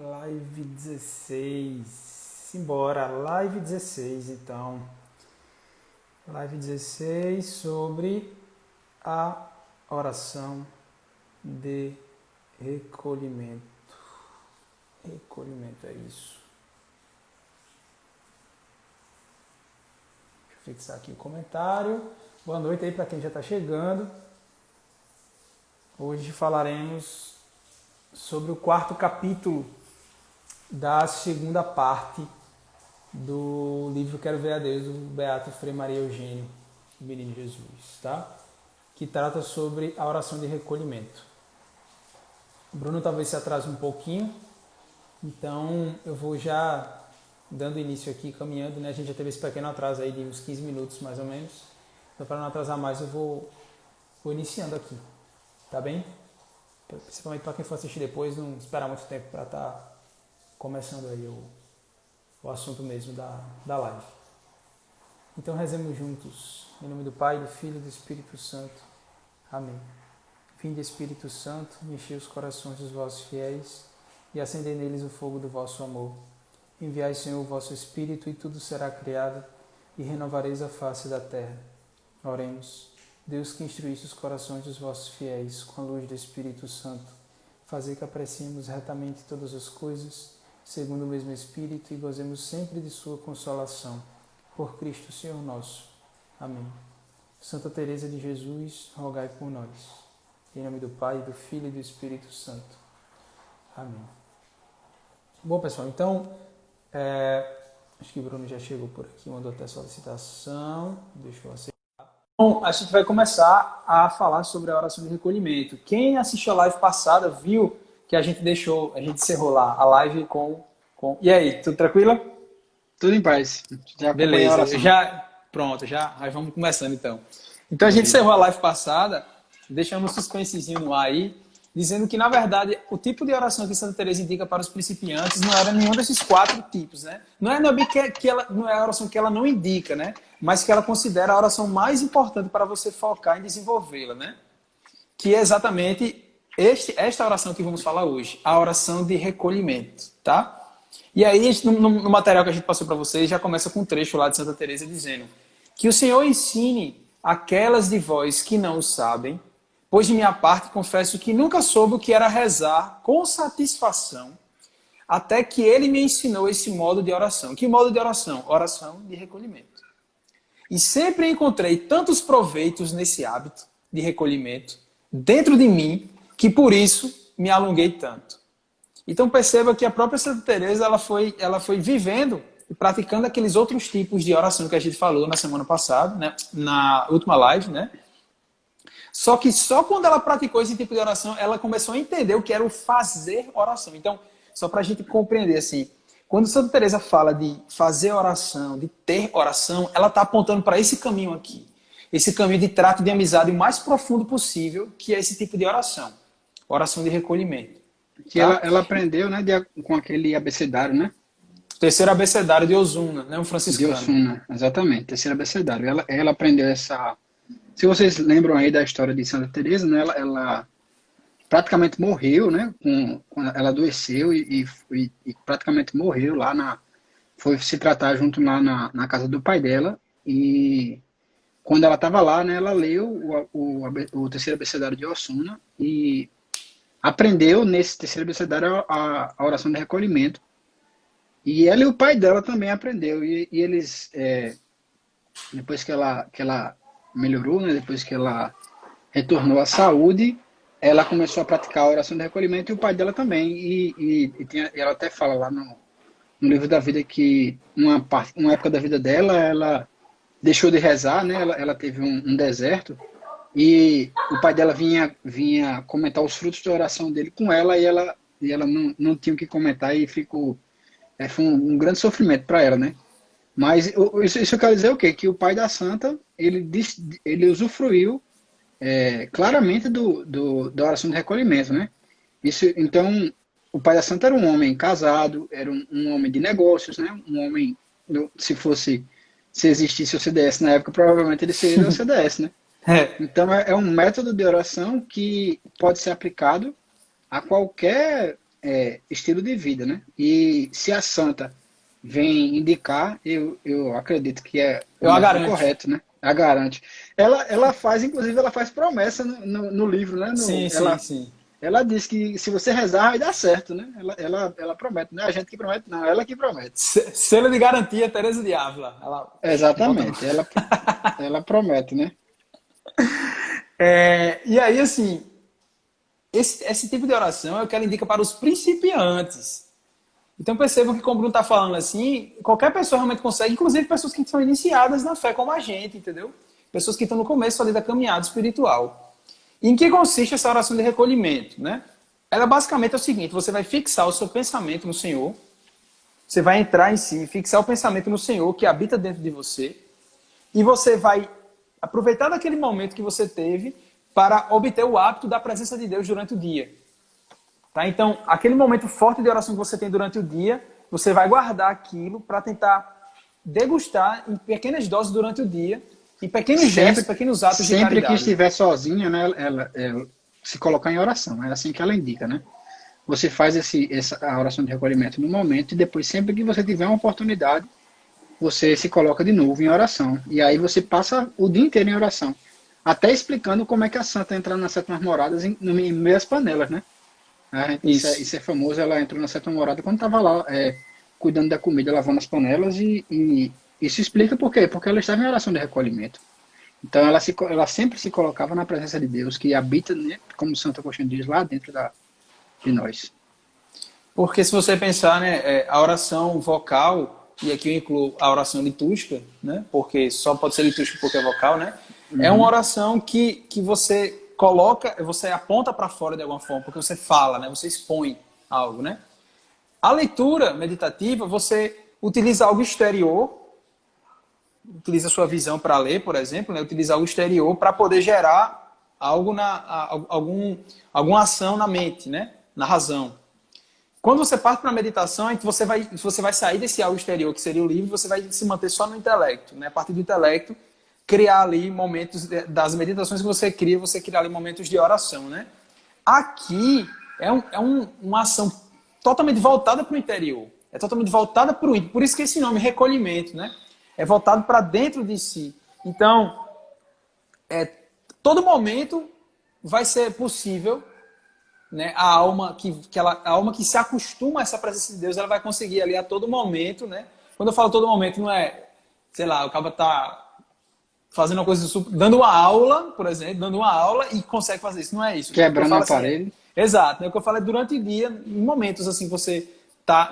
Live 16. Simbora, live 16 então. Live 16 sobre a oração de recolhimento. Recolhimento é isso. Deixa eu fixar aqui o comentário. Boa noite aí para quem já está chegando. Hoje falaremos sobre o quarto capítulo da segunda parte do livro Quero Ver a Deus, do Beato Frei Maria Eugênio, o Menino Jesus, tá? Que trata sobre a oração de recolhimento. O Bruno talvez se atrase um pouquinho, então eu vou já dando início aqui, caminhando, né? A gente já teve esse pequeno atraso aí de uns 15 minutos mais ou menos, então para não atrasar mais eu vou iniciando aqui, tá bem? Principalmente para quem for assistir depois, não esperar muito tempo para estar começando aí o assunto mesmo da live. Então rezemos juntos, em nome do Pai, do Filho e do Espírito Santo. Amém. Vinde, Espírito Santo, enchei os corações dos vossos fiéis e acendei neles o fogo do vosso amor. Enviai, Senhor, o vosso Espírito e tudo será criado e renovareis a face da terra. Oremos. Deus que instruísse os corações dos vossos fiéis com a luz do Espírito Santo, fazei que apreciemos retamente todas as coisas, segundo o mesmo Espírito, e gozemos sempre de sua consolação. Por Cristo, Senhor nosso. Amém. Santa Teresa de Jesus, rogai por nós. Em nome do Pai, do Filho e do Espírito Santo. Amém. Bom, pessoal, então, acho que o Bruno já chegou por aqui, mandou até solicitação. Deixa eu aceitar. Bom, a gente vai começar a falar sobre a oração de recolhimento. Quem assistiu a live passada viu que a gente encerrou lá a live com... E aí, tudo tranquilo? Tudo em paz. Já beleza, pronto, já vamos começando então. Então a gente encerrou a live passada, deixando um suspensezinho no ar aí, dizendo que na verdade o tipo de oração que Santa Teresa indica para os principiantes não era nenhum desses 4 tipos, né? Não é a oração que ela não indica, né? Mas que ela considera a oração mais importante para você focar em desenvolvê-la, né? Que é exatamente esta oração que vamos falar hoje, a oração de recolhimento, tá? E aí, no material que a gente passou para vocês, já começa com um trecho lá de Santa Teresa dizendo que o Senhor ensine aquelas de vós que não o sabem, pois de minha parte confesso que nunca soube o que era rezar com satisfação, até que ele me ensinou esse modo de oração. Que modo de oração? Oração de recolhimento. E sempre encontrei tantos proveitos nesse hábito de recolhimento dentro de mim, que por isso me alonguei tanto. Então perceba que a própria Santa Teresa ela foi vivendo e praticando aqueles outros tipos de oração que a gente falou na semana passada, né? Na última live, né? Só que só quando ela praticou esse tipo de oração, ela começou a entender o que era o fazer oração. Então, só para a gente compreender assim, quando Santa Teresa fala de fazer oração, de ter oração, ela está apontando para esse caminho aqui. Esse caminho de trato de amizade o mais profundo possível, que é esse tipo de oração. Oração de recolhimento. Que ela aprendeu, né, com aquele abecedário, né? Terceiro abecedário de Osuna, né? Um franciscano. De Osuna, exatamente. Terceiro abecedário. Ela aprendeu essa... Se vocês lembram aí da história de Santa Teresa, né? Ela praticamente morreu, né? Quando ela adoeceu e praticamente morreu lá foi se tratar junto lá na casa do pai dela. E quando ela estava lá, né? Ela leu o terceiro abecedário de Osuna e aprendeu nesse terceiro abecedário a oração de recolhimento. E ela e o pai dela também aprendeu. E eles, depois que ela melhorou, né, depois que ela retornou à saúde, ela começou a praticar a oração de recolhimento e o pai dela também. E ela até fala lá no livro da vida que uma época da vida dela, ela deixou de rezar, né, ela teve um deserto. E o pai dela vinha comentar os frutos da oração dele com ela e ela não tinha o que comentar e ficou... Foi um grande sofrimento para ela, né? Mas isso quer dizer o quê? Que o pai da santa, ele usufruiu claramente da oração de recolhimento, né? Então, o pai da santa era um homem casado, era um homem de negócios, né? Um homem, se existisse o CDS na época, provavelmente ele seria o CDS, né? Então é um método de oração que pode ser aplicado a qualquer estilo de vida, né? E se a santa vem indicar, eu acredito que é o Eu a método garanto. correto, né? A garante. Ela faz, inclusive, ela faz promessa no livro, né? Sim, sim, sim. Ela diz que se você rezar, vai dar certo, né? Ela promete, não é a gente que promete, não, ela que promete. Selo de garantia, Teresa de Ávila. Ela bota no... Exatamente, ela promete, né? E aí, assim, esse tipo de oração é o que ela indica para os principiantes. Então percebam que, como o Bruno está falando assim, qualquer pessoa realmente consegue, inclusive pessoas que são iniciadas na fé como a gente, entendeu? Pessoas que estão no começo ali da caminhada espiritual. E em que consiste essa oração de recolhimento, né? Ela basicamente é o seguinte: você vai fixar o seu pensamento no Senhor, você vai entrar em si, fixar o pensamento no Senhor que habita dentro de você, e você vai aproveitar daquele momento que você teve para obter o hábito da presença de Deus durante o dia. Tá? Então, aquele momento forte de oração que você tem durante o dia, você vai guardar aquilo para tentar degustar em pequenas doses durante o dia, em pequenos gestos, pequenos atos de sempre que caridade. estiver sozinha, né, ela se colocar em oração. É assim que ela indica, né? Você faz a oração de recolhimento no momento e depois, sempre que você tiver uma oportunidade, você se coloca de novo em oração. E aí você passa o dia inteiro em oração. Até explicando como é que a santa entra nas sétimas moradas em meio às panelas, né? Isso é famoso, ela entrou na sétima morada quando estava lá cuidando da comida, lavando as panelas e isso explica por quê? Porque ela estava em oração de recolhimento. Então ela sempre se colocava na presença de Deus, que habita, né, como Santo Agostinho diz, lá dentro de nós. Porque se você pensar, né, a oração vocal, e aqui eu incluo a oração litúrgica, né, porque só pode ser litúrgica porque é vocal, né, é uma oração que você coloca, você aponta para fora de alguma forma, porque você fala, né, você expõe algo, né. A leitura meditativa, você utiliza algo exterior, utiliza a sua visão para ler, por exemplo, né, utiliza algo exterior para poder gerar algo alguma ação na mente, né, na razão. Quando você parte para a meditação, você vai sair desse algo exterior, que seria o livro, você vai se manter só no intelecto. Né? A partir do intelecto, criar ali momentos das meditações que você cria ali momentos de oração. Né? Aqui uma ação totalmente voltada para o interior. É totalmente voltada para o íntimo. Por isso que esse nome, recolhimento, né? É voltado para dentro de si. Então, todo momento vai ser possível, né, a alma que se acostuma a essa presença de Deus, ela vai conseguir ali a todo momento, né? Quando eu falo todo momento, não é, sei lá, o cara tá fazendo uma coisa dando uma aula, por exemplo, dando uma aula e consegue fazer isso, não é isso. Quebrando o aparelho. Assim, exato, né? O que eu falo é durante o dia, em momentos assim, você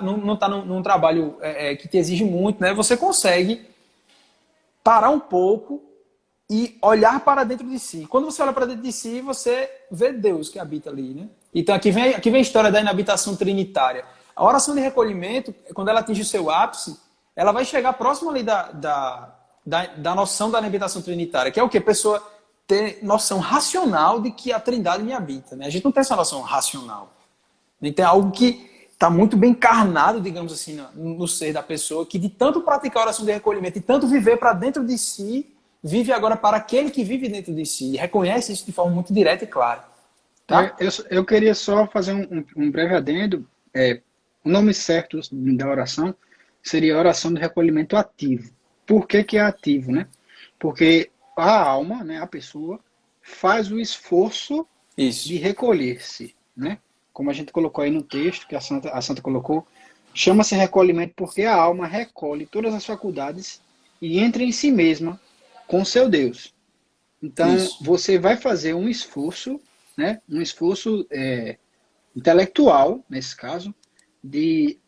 não tá num trabalho que te exige muito, né? Você consegue parar um pouco e olhar para dentro de si. Quando você olha para dentro de si, você vê Deus que habita ali, né? Então aqui vem a história da inabitação trinitária. A oração de recolhimento, quando ela atinge o seu ápice, ela vai chegar próximo ali da noção da inabitação trinitária, que é o quê? A pessoa ter noção racional de que a Trindade me habita, né? A gente não tem essa noção racional. Tem algo que está muito bem encarnado, digamos assim, no ser da pessoa, que de tanto praticar a oração de recolhimento e tanto viver para dentro de si, vive agora para aquele que vive dentro de si. E reconhece isso de forma muito direta e clara. Tá? Eu queria só fazer um breve adendo. O nome certo da oração seria oração de recolhimento ativo. Por que é ativo, né? Porque a alma, né, a pessoa, faz o esforço de recolher-se, né? Como a gente colocou aí no texto, que a Santa colocou, chama-se recolhimento porque a alma recolhe todas as faculdades e entra em si mesma com seu Deus. Então, você vai fazer um esforço, né? Um esforço intelectual, nesse caso, de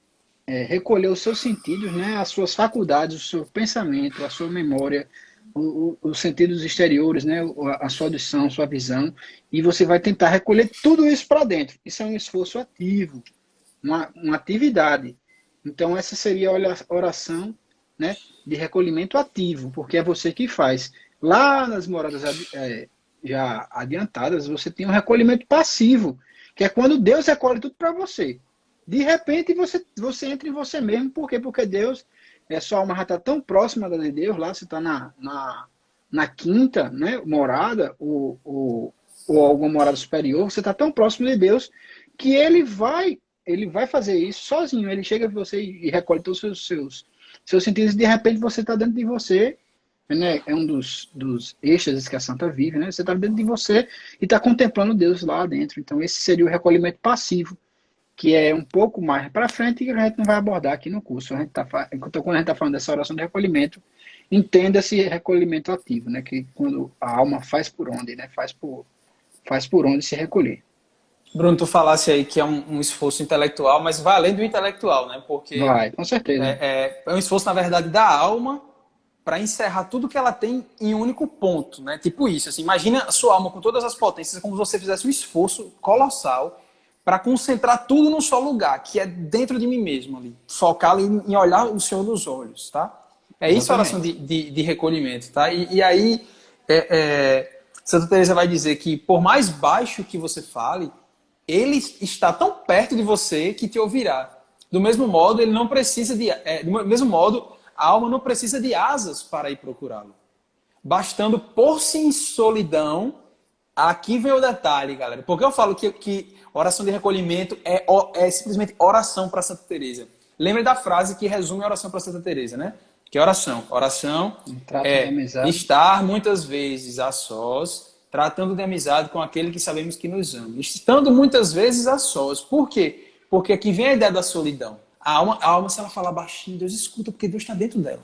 recolher os seus sentidos, né? As suas faculdades, o seu pensamento, a sua memória, os sentidos exteriores, né? A sua audição, a sua visão, e você vai tentar recolher tudo isso para dentro. Isso é um esforço ativo, uma atividade. Então, essa seria a oração, né, de recolhimento ativo, porque é você que faz. Lá nas moradas já adiantadas, você tem um recolhimento passivo, que é quando Deus recolhe tudo para você. De repente, você entra em você mesmo. Por quê? Porque Deus, sua alma já está tão próxima de Deus, lá você está na quinta, né, morada, ou alguma morada superior, você está tão próximo de Deus, que Ele vai ele vai fazer isso sozinho. Ele chega em você e recolhe todos os seus sentidos. E de repente você está dentro de você, né? É um dos êxtases que a santa vive, né? Você está dentro de você e está contemplando Deus lá dentro. Então esse seria o recolhimento passivo, que é um pouco mais para frente e a gente não vai abordar aqui no curso. Quando a gente está falando dessa oração de recolhimento, entenda esse recolhimento ativo, né? Que quando a alma faz por onde, né? Faz por onde se recolher. Bruno, tu falasse aí que é um esforço intelectual, mas vai além do intelectual, né? Porque Vai, com certeza. é um esforço, na verdade, da alma para encerrar tudo que ela tem em um único ponto, né? Tipo isso, assim, imagina a sua alma com todas as potências, como se você fizesse um esforço colossal para concentrar tudo num só lugar, que é dentro de mim mesmo ali. Focar ali em olhar o Senhor nos olhos, tá? É isso a oração de recolhimento, tá? E aí, Santa Teresa vai dizer que por mais baixo que você fale, ele está tão perto de você que te ouvirá. Do mesmo modo, ele não precisa do mesmo modo, a alma não precisa de asas para ir procurá-lo. Bastando pôr-se em solidão. Aqui vem o detalhe, galera. Porque eu falo que oração de recolhimento é simplesmente oração para Santa Teresa. Lembre da frase que resume a oração para Santa Teresa, né? Que é oração. Oração é estar muitas vezes a sós, tratando de amizade com aquele que sabemos que nos ama. Estando muitas vezes a sós. Por quê? Porque aqui vem a ideia da solidão. A alma, se ela falar baixinho, Deus escuta, porque Deus está dentro dela.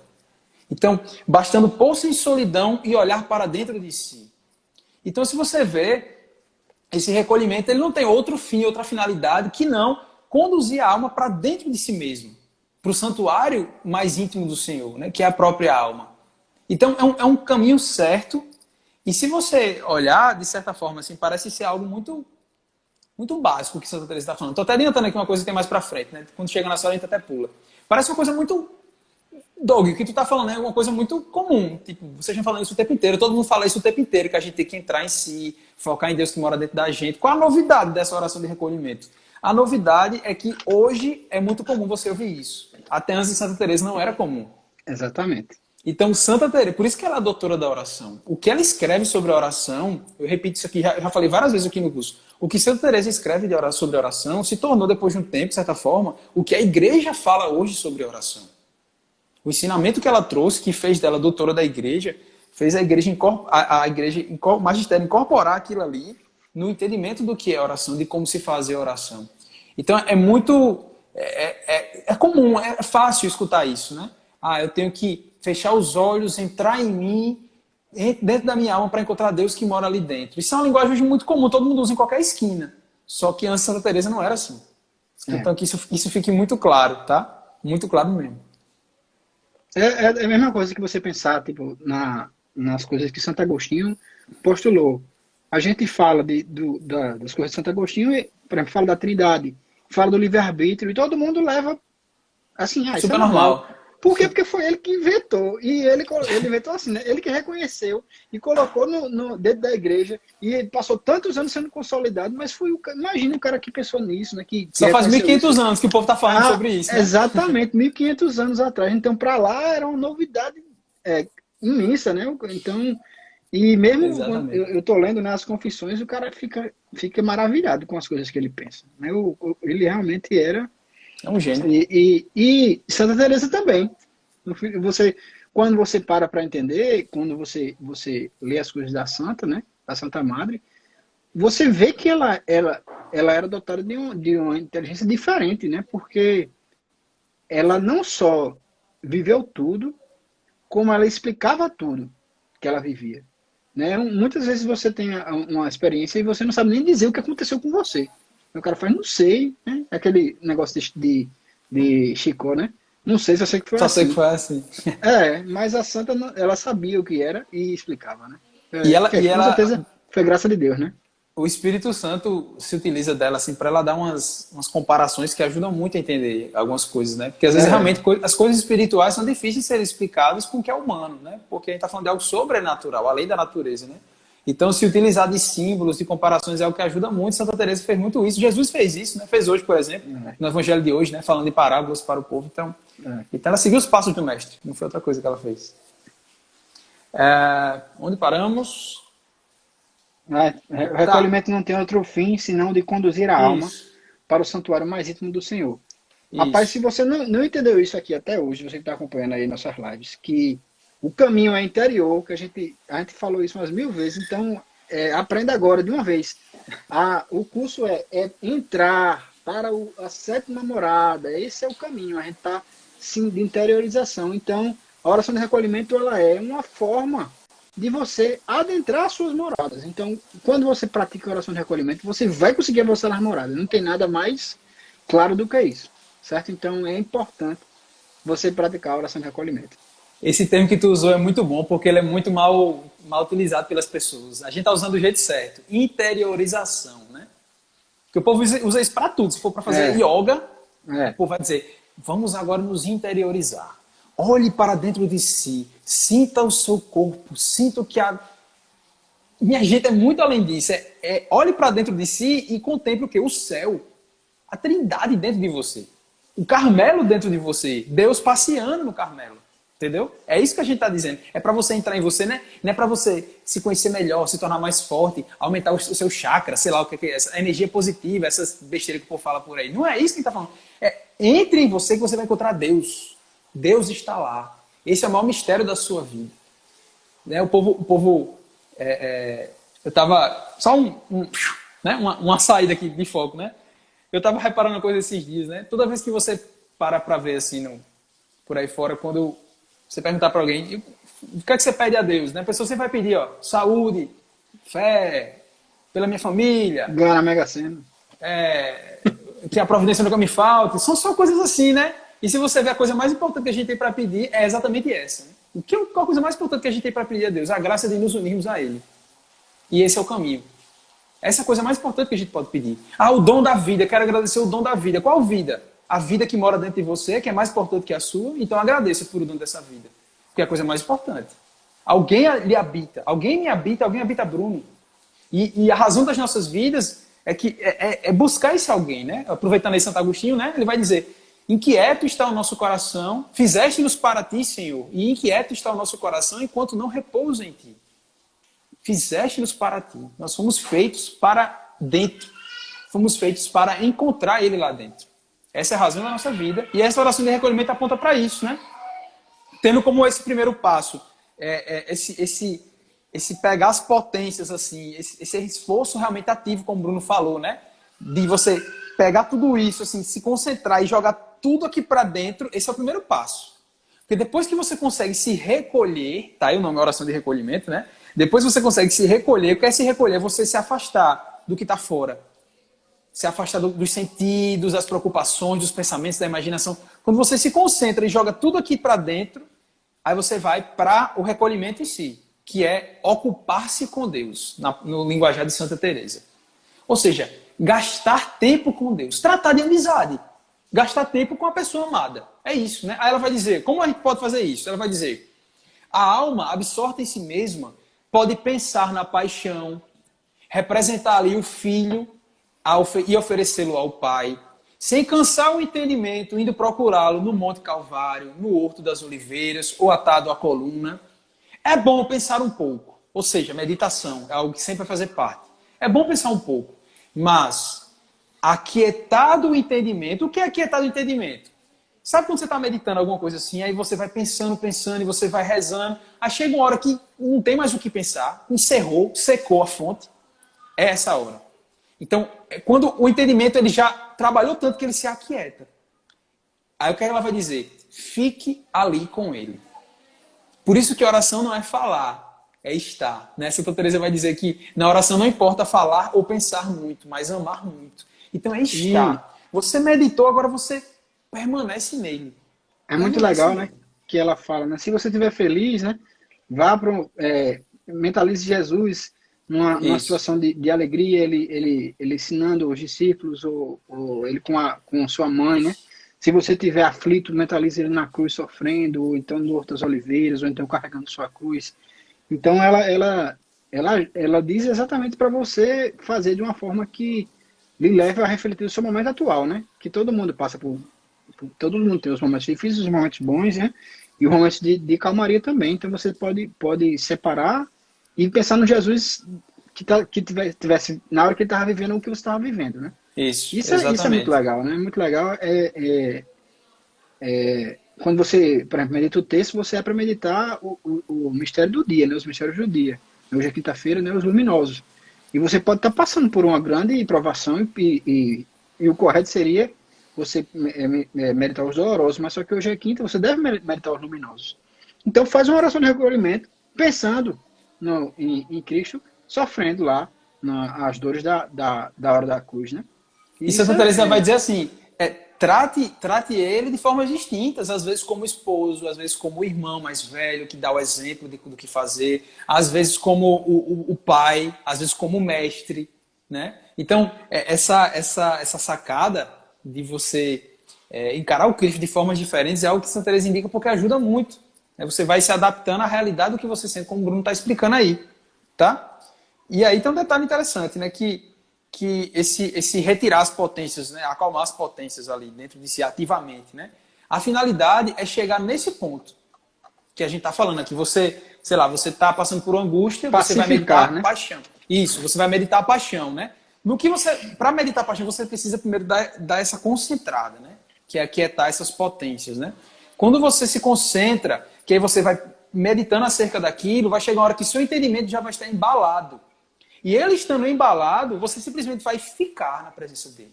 Então, bastando pôr-se em solidão e olhar para dentro de si. Então, se você vê, esse recolhimento ele não tem outro fim, outra finalidade que não conduzir a alma para dentro de si mesmo, para o santuário mais íntimo do Senhor, né, que é a própria alma. Então, é um caminho certo. E se você olhar, de certa forma, assim, parece ser algo muito, muito básico que Santa Teresa está falando. Estou até adiantando aqui uma coisa que tem mais para frente, né? Quando chega na sala, a gente até pula. Parece uma coisa muito... Doug, o que tu tá falando é uma coisa muito comum. Tipo, vocês estão falando isso o tempo inteiro, todo mundo fala isso o tempo inteiro, que a gente tem que entrar em si, focar em Deus que mora dentro da gente. Qual a novidade dessa oração de recolhimento? A novidade é que hoje é muito comum você ouvir isso. Até antes de Santa Teresa não era comum. Exatamente. Então, Santa Teresa, por isso que ela é a doutora da oração. O que ela escreve sobre a oração, eu repito isso aqui, já falei várias vezes aqui no curso, o que Santa Teresa escreve sobre a oração se tornou, depois de um tempo, de certa forma, o que a igreja fala hoje sobre a oração. O ensinamento que ela trouxe, que fez dela doutora da igreja, fez a igreja, o magistério incorporar aquilo ali no entendimento do que é oração, de como se fazer oração. Então é muito... É comum, é fácil escutar isso, né? Eu tenho que fechar os olhos, entrar em mim, dentro da minha alma para encontrar Deus que mora ali dentro. Isso é uma linguagem hoje muito comum, todo mundo usa em qualquer esquina. Só que antes de Santa Teresa não era assim. Então que isso fique muito claro, tá? Muito claro mesmo. É a mesma coisa que você pensar, tipo, nas coisas que Santo Agostinho postulou. A gente fala das coisas de Santo Agostinho, por exemplo, fala da Trindade, fala do livre-arbítrio, e todo mundo leva assim, isso super é normal. Por quê? Porque foi ele que inventou. E ele inventou assim, né? Ele que reconheceu e colocou dentro da igreja. E ele passou tantos anos sendo consolidado, mas imagina o cara que pensou nisso, né? Só faz 1.500 anos que o povo está falando sobre isso. Né? Exatamente, 1.500 anos atrás. Então, para lá, era uma novidade imensa, né? Então, e mesmo quando eu tô lendo nas confissões, o cara fica maravilhado com as coisas que ele pensa. Né? Ele realmente era... É um gênio. E Santa Teresa também. Quando você para entender, quando você lê as coisas da Santa, né, da Santa Madre, você vê que ela era dotada de uma inteligência diferente, né? Porque ela não só viveu tudo, como ela explicava tudo que ela vivia. Né? Muitas vezes você tem uma experiência e você não sabe nem dizer o que aconteceu com você. O cara faz, não sei, né? Aquele negócio de Chico, né? Não sei, só sei que foi assim. Só sei que foi assim. Mas a Santa, ela sabia o que era e explicava, né? E ela, com certeza foi graça de Deus, né? O Espírito Santo se utiliza dela assim para ela dar umas comparações que ajudam muito a entender algumas coisas, né? Porque às vezes realmente as coisas espirituais são difíceis de serem explicadas com o que é humano, né? Porque a gente está falando de algo sobrenatural, além da natureza, né? Então, se utilizar de símbolos, de comparações é algo que ajuda muito. Santa Teresa fez muito isso. Jesus fez isso, né? Fez hoje, por exemplo, no Evangelho de hoje, né? Falando de parábolas para o povo. Então, ela seguiu os passos do mestre. Não foi outra coisa que ela fez. Onde paramos? O recolhimento não tem outro fim, senão de conduzir a alma para o santuário mais íntimo do Senhor. Rapaz, Isso. se você não entendeu isso aqui até hoje, você que está acompanhando aí nossas lives, que o caminho é interior, que a gente falou isso umas 1000 vezes, então aprenda agora de uma vez. O curso é entrar para a sétima morada, esse é o caminho, a gente está sim de interiorização. Então, a oração de recolhimento ela é uma forma de você adentrar as suas moradas. Então, quando você pratica a oração de recolhimento, você vai conseguir avançar nas moradas. Não tem nada mais claro do que isso, certo? Então, é importante você praticar a oração de recolhimento. Esse termo que tu usou é muito bom, porque ele é muito mal utilizado pelas pessoas. A gente está usando do jeito certo. Interiorização, né? Porque o povo usa isso para tudo. Se for para fazer yoga, o povo vai dizer, vamos agora nos interiorizar. Olhe para dentro de si, sinta o seu corpo, sinta o que a... Minha gente, é muito além disso. Olhe para dentro de si e contemple o quê? O céu. A trindade dentro de você. O Carmelo dentro de você. Deus passeando no Carmelo. Entendeu? É isso que a gente está dizendo. É para você entrar em você, né? Não é para você se conhecer melhor, se tornar mais forte, aumentar o seu chakra, sei lá o que é essa energia positiva, essas besteiras que o povo fala por aí. Não é isso que a gente está falando. Entre em você que você vai encontrar Deus. Deus está lá. Esse é o maior mistério da sua vida. Né? O povo eu estava... Só né? uma saída aqui de foco, né? Eu estava reparando uma coisa esses dias, né? Toda vez que você para ver assim, por aí fora, quando você perguntar para alguém, o que é que você pede a Deus? Né? A pessoa sempre vai pedir, saúde, fé, pela minha família. Ganhar na Mega Sena. Que a providência nunca me falte. São só coisas assim, né? E se você ver a coisa mais importante que a gente tem para pedir, é exatamente essa. Né? Qual a coisa mais importante que a gente tem para pedir a Deus? A graça de nos unirmos a Ele. E esse é o caminho. Essa é a coisa mais importante que a gente pode pedir. O dom da vida. Quero agradecer o dom da vida. Qual vida? A vida que mora dentro de você, que é mais importante que a sua, então agradeça por o dom dessa vida. Porque é a coisa mais importante. Alguém lhe habita. Alguém me habita, alguém habita Bruno. E a razão das nossas vidas é buscar esse alguém, né? Aproveitando aí Santo Agostinho, né? Ele vai dizer, inquieto está o nosso coração, fizeste-nos para ti, Senhor, e inquieto está o nosso coração enquanto não repousa em ti. Fizeste-nos para ti. Nós fomos feitos para dentro. Fomos feitos para encontrar ele lá dentro. Essa é a razão da nossa vida. E essa oração de recolhimento aponta para isso, né? Tendo como esse primeiro passo, esse pegar as potências, assim, esse esforço realmente ativo, como o Bruno falou, né? De você pegar tudo isso, assim, se concentrar e jogar tudo aqui para dentro, esse é o primeiro passo. Porque depois que você consegue se recolher, tá aí o nome, oração de recolhimento, né? Depois você consegue se recolher, o que é se recolher? É você se afastar do que está fora. Se afastar dos sentidos, das preocupações, dos pensamentos, da imaginação. Quando você se concentra e joga tudo aqui para dentro, aí você vai para o recolhimento em si, que é ocupar-se com Deus, no linguajar de Santa Teresa. Ou seja, gastar tempo com Deus, tratar de amizade, gastar tempo com a pessoa amada. É isso, né? Aí ela vai dizer, como a gente pode fazer isso? Ela vai dizer, a alma absorta em si mesma pode pensar na paixão, representar ali o filho e oferecê-lo ao Pai, sem cansar o entendimento, indo procurá-lo no Monte Calvário, no Horto das Oliveiras ou atado à coluna. É bom pensar um pouco, ou seja, meditação é algo que sempre vai fazer parte. É bom pensar um pouco, mas aquietado o entendimento. O que é aquietado o entendimento? Sabe quando você está meditando alguma coisa assim, aí você vai pensando, e você vai rezando, aí chega uma hora que não tem mais o que pensar, encerrou, secou a fonte, é essa hora. Então, quando o entendimento ele já trabalhou tanto que ele se aquieta. Aí o que ela vai dizer? Fique ali com ele. Por isso que oração não é falar, é estar. Né? Santa Teresa vai dizer que na oração não importa falar ou pensar muito, mas amar muito. Então é estar. Você meditou, agora você permanece nele. É muito legal, né? Que ela fala, né? Se você estiver feliz, né? Vá para mentalize Jesus numa situação de alegria, ele ensinando os discípulos, ou ele com sua mãe, né? Se você estiver aflito, mentalize ele na cruz sofrendo, ou então no Horto das Oliveiras, ou então carregando sua cruz. Então ela diz exatamente para você fazer de uma forma que lhe leve a refletir o seu momento atual, né? Que todo mundo passa todo mundo tem os momentos difíceis, os momentos bons, né? E os momentos de calmaria também. Então você pode separar e pensar no Jesus que tivesse na hora que ele estava vivendo o que você estava vivendo, né? Isso, Isso é muito exatamente. legal, né? Muito legal quando você, por exemplo, medita o texto, você é para meditar o mistério do dia, né? Os mistérios do dia. Hoje é quinta-feira, né? Os luminosos. E você pode estar passando por uma grande provação e o correto seria você meditar os dolorosos, mas só que hoje é quinta, você deve meditar os luminosos. Então faz uma oração de recolhimento pensando em Cristo, sofrendo lá as dores da hora da cruz, né? E E isso Santa Teresa vai dizer assim, trate ele de formas distintas, às vezes como esposo, às vezes como o irmão mais velho, que dá o exemplo do que fazer, às vezes como o pai, às vezes como o mestre, né? Então, essa sacada de você encarar o Cristo de formas diferentes é algo que Santa Teresa indica porque ajuda muito. Né? Você vai se adaptando à realidade do que você sente, como o Bruno está explicando aí, tá? E aí tem um detalhe interessante, né? Que esse retirar as potências, né, acalmar as potências ali dentro de si ativamente, né? A finalidade é chegar nesse ponto que a gente está falando aqui. Você, sei lá, você está passando por angústia, você vai meditar pacificar, a né? paixão. Isso, você vai meditar a paixão, né? No que você, para meditar a paixão, você precisa primeiro dar essa concentrada, né? Que é aquietar essas potências, né? Quando você se concentra, que aí você vai meditando acerca daquilo, vai chegar uma hora que seu entendimento já vai estar embalado. E ele estando embalado, você simplesmente vai ficar na presença dele.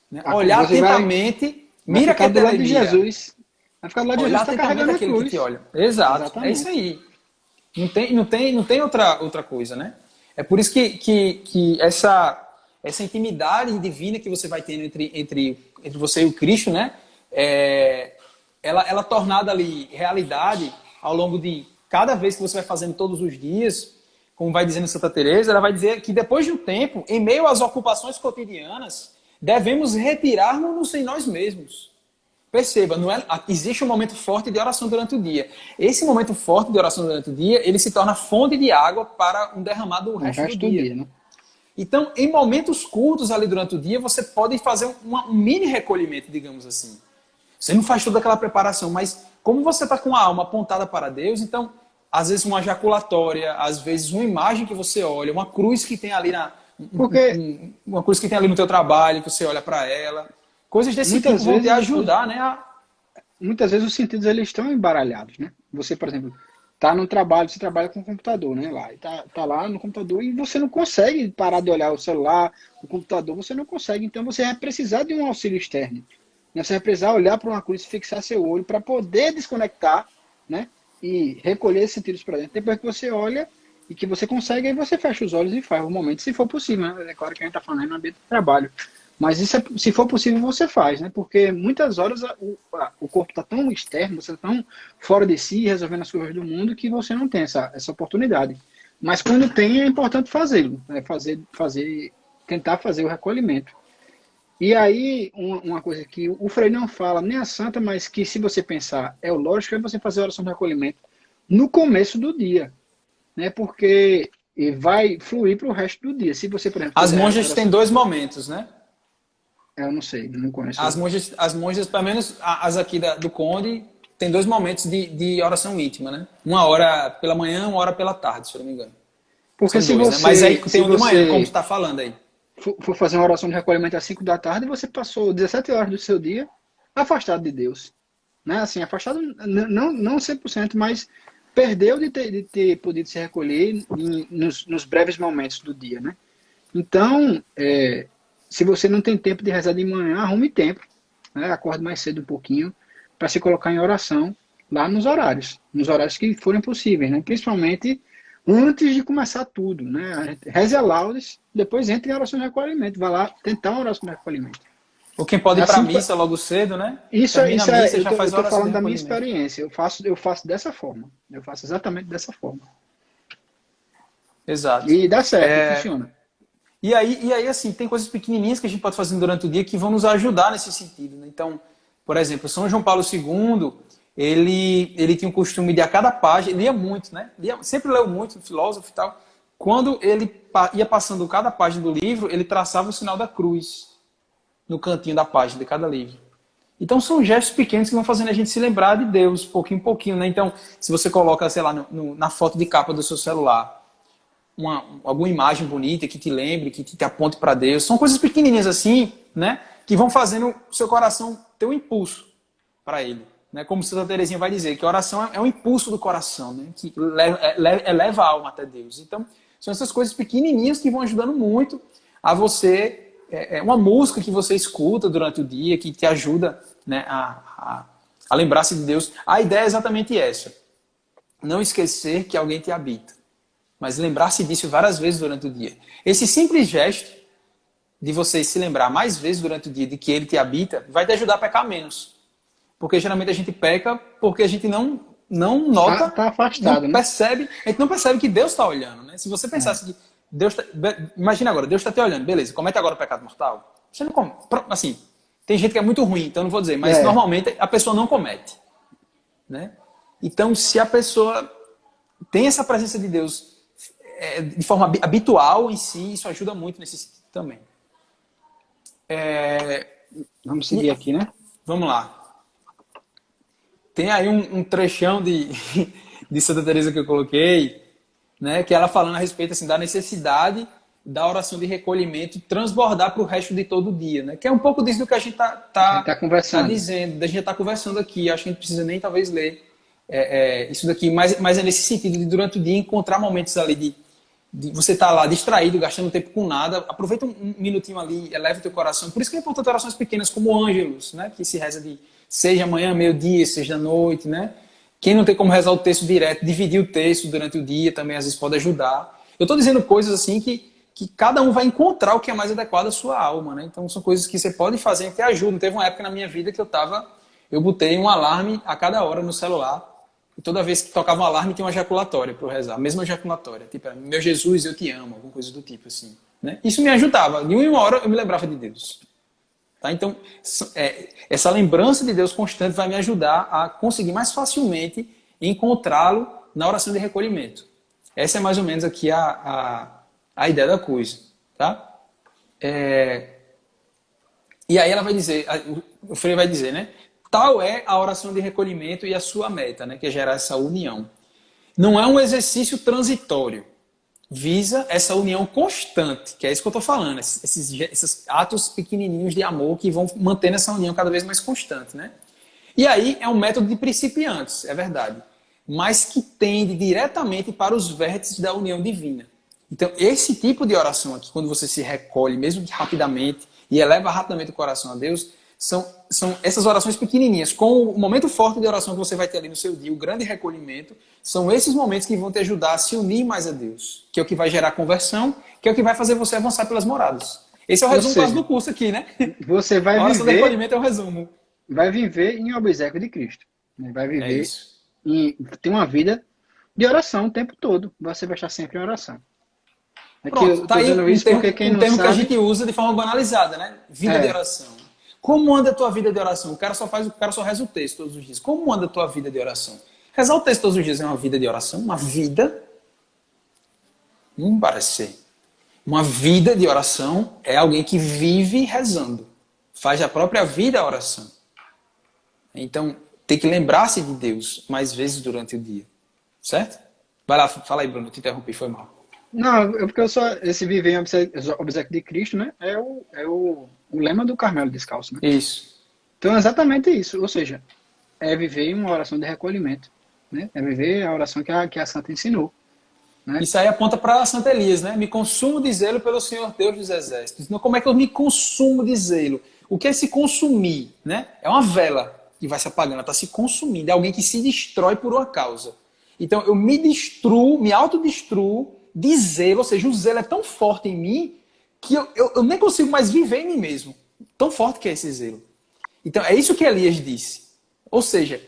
Né? Olhar Você atentamente, vai mira que ficar do lado de teleria. Jesus. Vai ficar do lado de Olhar Jesus, está atentamente carregando a aquele que te cruz. olha. Exato, é isso Exatamente. aí. Não tem outra coisa, né? É por isso que essa intimidade divina que você vai tendo entre você e o Cristo, né? Ela tornada ali realidade ao longo de cada vez que você vai fazendo todos os dias, como vai dizendo Santa Teresa, ela vai dizer que depois de um tempo, em meio às ocupações cotidianas, devemos retirar-nos em nós mesmos. Perceba, não existe um momento forte de oração durante o dia. Esse momento forte de oração durante o dia, ele se torna fonte de água para um derramado do O resto do resto do dia. dia, né? Então, em momentos curtos ali durante o dia, você pode fazer um mini recolhimento, digamos assim. Você não faz toda aquela preparação, mas como você está com a alma apontada para Deus, então, às vezes uma jaculatória, às vezes uma imagem que você olha, uma cruz que tem ali Porque uma cruz que tem ali no teu trabalho, que você olha para ela, coisas desse tipo muitas vão te vezes, ajudar, né? muitas vezes os sentidos eles estão embaralhados, né? Você, por exemplo, tá no trabalho, você trabalha com o computador, né? Lá, e tá lá no computador e você não consegue parar de olhar o celular, o computador, você não consegue. Então você vai precisar de um auxílio externo. Né? Você vai precisar olhar para uma cruz e fixar seu olho para poder desconectar, né? E recolher esses sentidos para dentro. Depois que você olha e que você consegue, aí você fecha os olhos e faz o momento, se for possível, né? É claro que a gente está falando aí no ambiente de trabalho. Mas isso, se for possível, você faz, né? Porque muitas horas o corpo está tão externo, você está tão fora de si, resolvendo as coisas do mundo, que você não tem essa oportunidade. Mas quando tem, é importante fazê-lo, né? Tentar fazer o recolhimento. E aí, uma coisa que o Frei não fala, nem a santa, mas que se você pensar, é o lógico, é você fazer a oração de recolhimento no começo do dia, né? Porque vai fluir para o resto do dia. Se você, por exemplo, As fizer a monjas têm oração... dois momentos, né? Eu não sei, não As conheço. monjas, as monjas pelo menos as aqui do Conde, tem dois momentos de oração íntima, né? Uma hora pela manhã, uma hora pela tarde, se eu não me engano. Porque São se dois, né? Mas aí você, tem se o de manhã, como tu você está falando aí. for fazer uma oração de recolhimento às 5 da tarde, você passou 17 horas do seu dia afastado de Deus. Né? Assim, afastado, não 100%, mas perdeu de ter podido se recolher nos breves momentos do dia. Né? Então, se você não tem tempo de rezar de manhã, arrume tempo. Né? Acorde mais cedo um pouquinho para se colocar em oração lá nos horários que forem possíveis, né? Principalmente antes de começar tudo, né? Reze a laudes, depois entre em oração de recolhimento, vai lá tentar uma oração de recolhimento. Ou quem pode É ir para a assim, missa logo cedo, né? isso, Termina a missa e já eu faz a tô oração de falando da minha recolhimento. experiência, eu faço dessa forma, eu faço exatamente dessa forma. Exato. E dá certo, funciona. E aí, assim, tem coisas pequenininhas que a gente pode fazer durante o dia que vão nos ajudar nesse sentido. Né? Então, por exemplo, São João Paulo II, ele tinha o costume de a cada página, ele lia muito, né? Sempre leu muito, filósofo e tal. Quando ele ia passando cada página do livro, ele traçava o sinal da cruz no cantinho da página de cada livro. Então, são gestos pequenos que vão fazendo a gente se lembrar de Deus, pouquinho em pouquinho, né? Então, se você coloca, sei lá, na foto de capa do seu celular, alguma imagem bonita que te lembre, que te aponte para Deus. São coisas pequenininhas assim, né? Que vão fazendo o seu coração ter um impulso para Ele. Né? Como Santa Teresinha vai dizer, que a oração é um impulso do coração, né? Que eleva a alma até Deus. Então, são essas coisas pequenininhas que vão ajudando muito a você... uma música que você escuta durante o dia, que te ajuda, né, a lembrar-se de Deus. A ideia é exatamente essa. Não esquecer que alguém te habita. Mas lembrar-se disso várias vezes durante o dia. Esse simples gesto de você se lembrar mais vezes durante o dia de que Ele te habita, vai te ajudar a pecar menos. Porque geralmente a gente peca porque a gente não nota, Tá afastado, não percebe, a gente não percebe que Deus está olhando. Né? Se você pensasse que Deus imagina agora, Deus está te olhando, beleza, comete agora o pecado mortal. Você não come. Assim, tem gente que é muito ruim, então eu não vou dizer, mas normalmente a pessoa não comete. Né? Então, se a pessoa tem essa presença de Deus de forma habitual em si, isso ajuda muito nesse sentido também. Vamos seguir aqui, né? Vamos lá. Tem aí um trechão de Santa Teresa que eu coloquei, né, que ela falando a respeito assim, da necessidade da oração de recolhimento transbordar para o resto de todo o dia, né? Que é um pouco disso do que a gente tá dizendo, da gente está conversando aqui. Acho que a gente precisa nem talvez ler isso daqui, mas é nesse sentido de durante o dia encontrar momentos ali de você estar lá distraído, gastando tempo com nada. Aproveita um minutinho ali, eleva o teu coração. Por isso que é importante orações pequenas como ângelos, né? Que se reza de 6 da manhã, meio-dia, 6 da noite, né? Quem não tem como rezar o texto direto, dividir o texto durante o dia também às vezes pode ajudar. Eu estou dizendo coisas assim que cada um vai encontrar o que é mais adequado à sua alma, né? Então são coisas que você pode fazer que ajudam. Teve uma época na minha vida que eu botei um alarme a cada hora no celular. E toda vez que tocava um alarme tinha uma ejaculatória para eu rezar. A mesma ejaculatória. Tipo, meu Jesus, eu te amo. Alguma coisa do tipo assim. Né? Isso me ajudava. De uma hora eu me lembrava de Deus. Tá? Então, essa lembrança de Deus constante vai me ajudar a conseguir mais facilmente encontrá-lo na oração de recolhimento. Essa é mais ou menos aqui a ideia da coisa. Tá? E aí ela vai dizer, o Frei vai dizer, né? Tal é a oração de recolhimento e a sua meta, né? Que é gerar essa união. Não é um exercício transitório. Visa essa união constante, que é isso que eu estou falando, esses atos pequenininhos de amor que vão mantendo essa união cada vez mais constante, né? E aí é um método de principiantes, é verdade, mas que tende diretamente para os vértices da união divina. Então, esse tipo de oração aqui, quando você se recolhe, mesmo que rapidamente, e eleva rapidamente o coração a Deus, são essas orações pequenininhas, com o momento forte de oração que você vai ter ali no seu dia, o grande recolhimento, são esses momentos que vão te ajudar a se unir mais a Deus, que é o que vai gerar conversão, que é o que vai fazer você avançar pelas moradas. Esse é o resumo quase do curso aqui, né? Você vai a oração de recolhimento é o resumo. Vai viver em obséquio de Cristo. Vai viver tem uma vida de oração o tempo todo. Você vai estar sempre em oração. Pronto, tá aí um termo que a gente usa de forma banalizada, né? Vida de oração. Como anda a tua vida de oração? O cara só reza o texto todos os dias. Como anda a tua vida de oração? Rezar o texto todos os dias é uma vida de oração? Uma vida? Não parece ser. Uma vida de oração é alguém que vive rezando. Faz a própria vida a oração. Então, tem que lembrar-se de Deus mais vezes durante o dia. Certo? Vai lá, fala aí, Bruno. Te interrompi, foi mal. Não, porque esse viver em obséquio de Cristo, né? É o lema do Carmelo Descalço, né? Isso. Então é exatamente isso. Ou seja, é viver uma oração de recolhimento. Né? É viver a oração que a Santa ensinou. Né? Isso aí aponta para Santa Elias, né? Me consumo de zelo pelo Senhor Deus dos Exércitos. Então, como é que eu me consumo de zelo? O que é se consumir? Né? É uma vela que vai se apagando, ela está se consumindo. É alguém que se destrói por uma causa. Então, eu me destruo, me autodestruo de zelo, ou seja, o zelo é tão forte em mim que eu nem consigo mais viver em mim mesmo. Tão forte que é esse zelo. Então, é isso que Elias disse. Ou seja,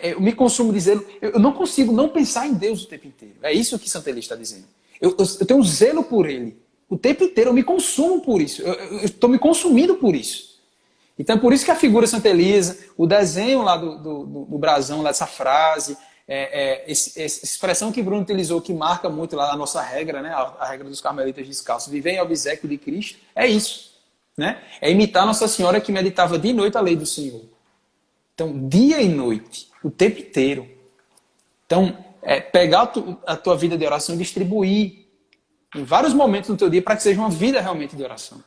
eu me consumo de zelo, eu não consigo não pensar em Deus o tempo inteiro. É isso que Santa Elias está dizendo. Eu tenho um zelo por Ele. O tempo inteiro eu me consumo por isso. Eu estou me consumindo por isso. Então, é por isso que a figura Santa Elisa, o desenho lá do brasão, lá dessa frase, essa expressão que Bruno utilizou, que marca muito lá a nossa regra, né? A regra dos carmelitas descalços, viver em obséquio de Cristo, é isso. Né? É imitar Nossa Senhora que meditava de noite a lei do Senhor. Então, dia e noite, o tempo inteiro. Então, pegar a tua vida de oração e distribuir em vários momentos no teu dia para que seja uma vida realmente de oração.